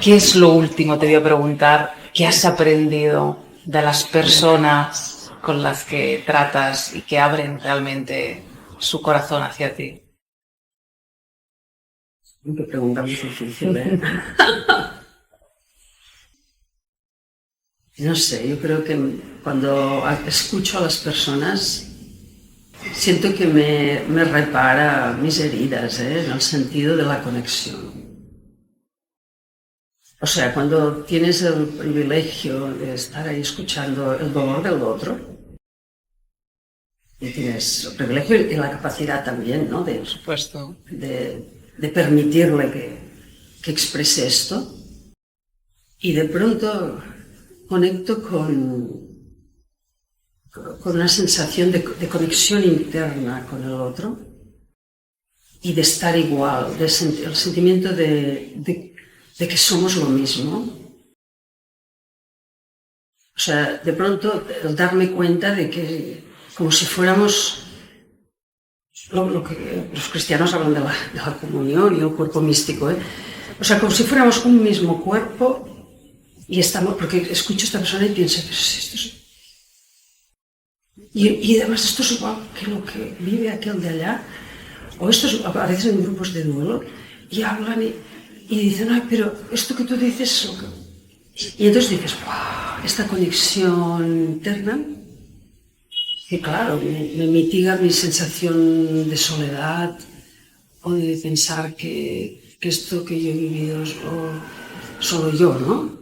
¿Qué es lo último, te voy a preguntar, que has aprendido de las personas con las que tratas y que abren realmente su corazón hacia ti? Qué pregunta muy difícil, ¿eh? No sé, yo creo que cuando escucho a las personas siento que me repara mis heridas, en el sentido de la conexión. O sea, cuando tienes el privilegio de estar ahí escuchando el dolor del otro, y tienes el privilegio y la capacidad también, ¿no? Por supuesto. De permitirle que exprese esto, y de pronto conecto con una sensación de conexión interna con el otro y de estar igual, el sentimiento de que somos lo mismo. O sea, de pronto el darme cuenta de que como si fuéramos lo que los cristianos hablan de la comunión y el cuerpo místico, o sea, como si fuéramos un mismo cuerpo y estamos, porque escucho a esta persona y pienso, pero si esto es... Y además esto es igual que lo que vive aquel de allá, o esto es, a veces en grupos de duelo, y hablan y dicen, ay, pero esto que tú dices es lo que... Y entonces dices, wow, esta conexión interna, que claro, me mitiga mi sensación de soledad, o de pensar que esto que yo he vivido es solo yo, ¿no?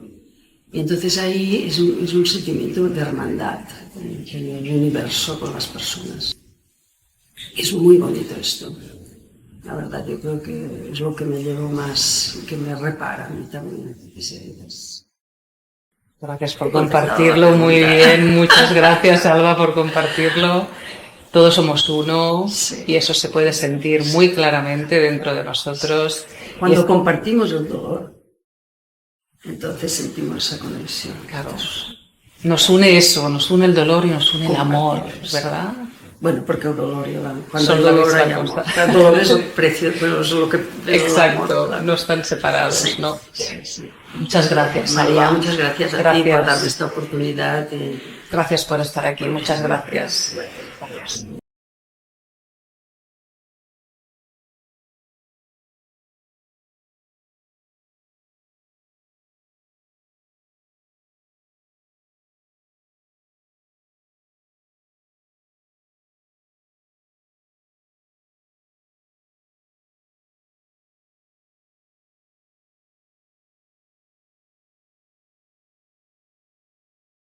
Y entonces ahí es un sentimiento de hermandad en el universo con las personas. Es muy bonito esto. La verdad, yo creo que es lo que me llevo más, que me repara a mí también. Gracias por compartirlo, muy bien. Muchas gracias, Alba, por compartirlo. Todos somos uno, sí, y eso se puede sentir muy claramente dentro de nosotros. Cuando compartimos el dolor, entonces sentimos esa conexión. Claro. Nos une eso, nos une el dolor y nos une el amor, ¿verdad? Bueno, porque el dolor y el amor. Cuando el dolor hay amor. El dolor es el precio, pero es lo que... Exacto, amor, no están separados, sí, ¿no? Sí, sí. Muchas gracias, María. Muchas gracias a ti por darme esta oportunidad. Gracias por estar aquí, muchas gracias.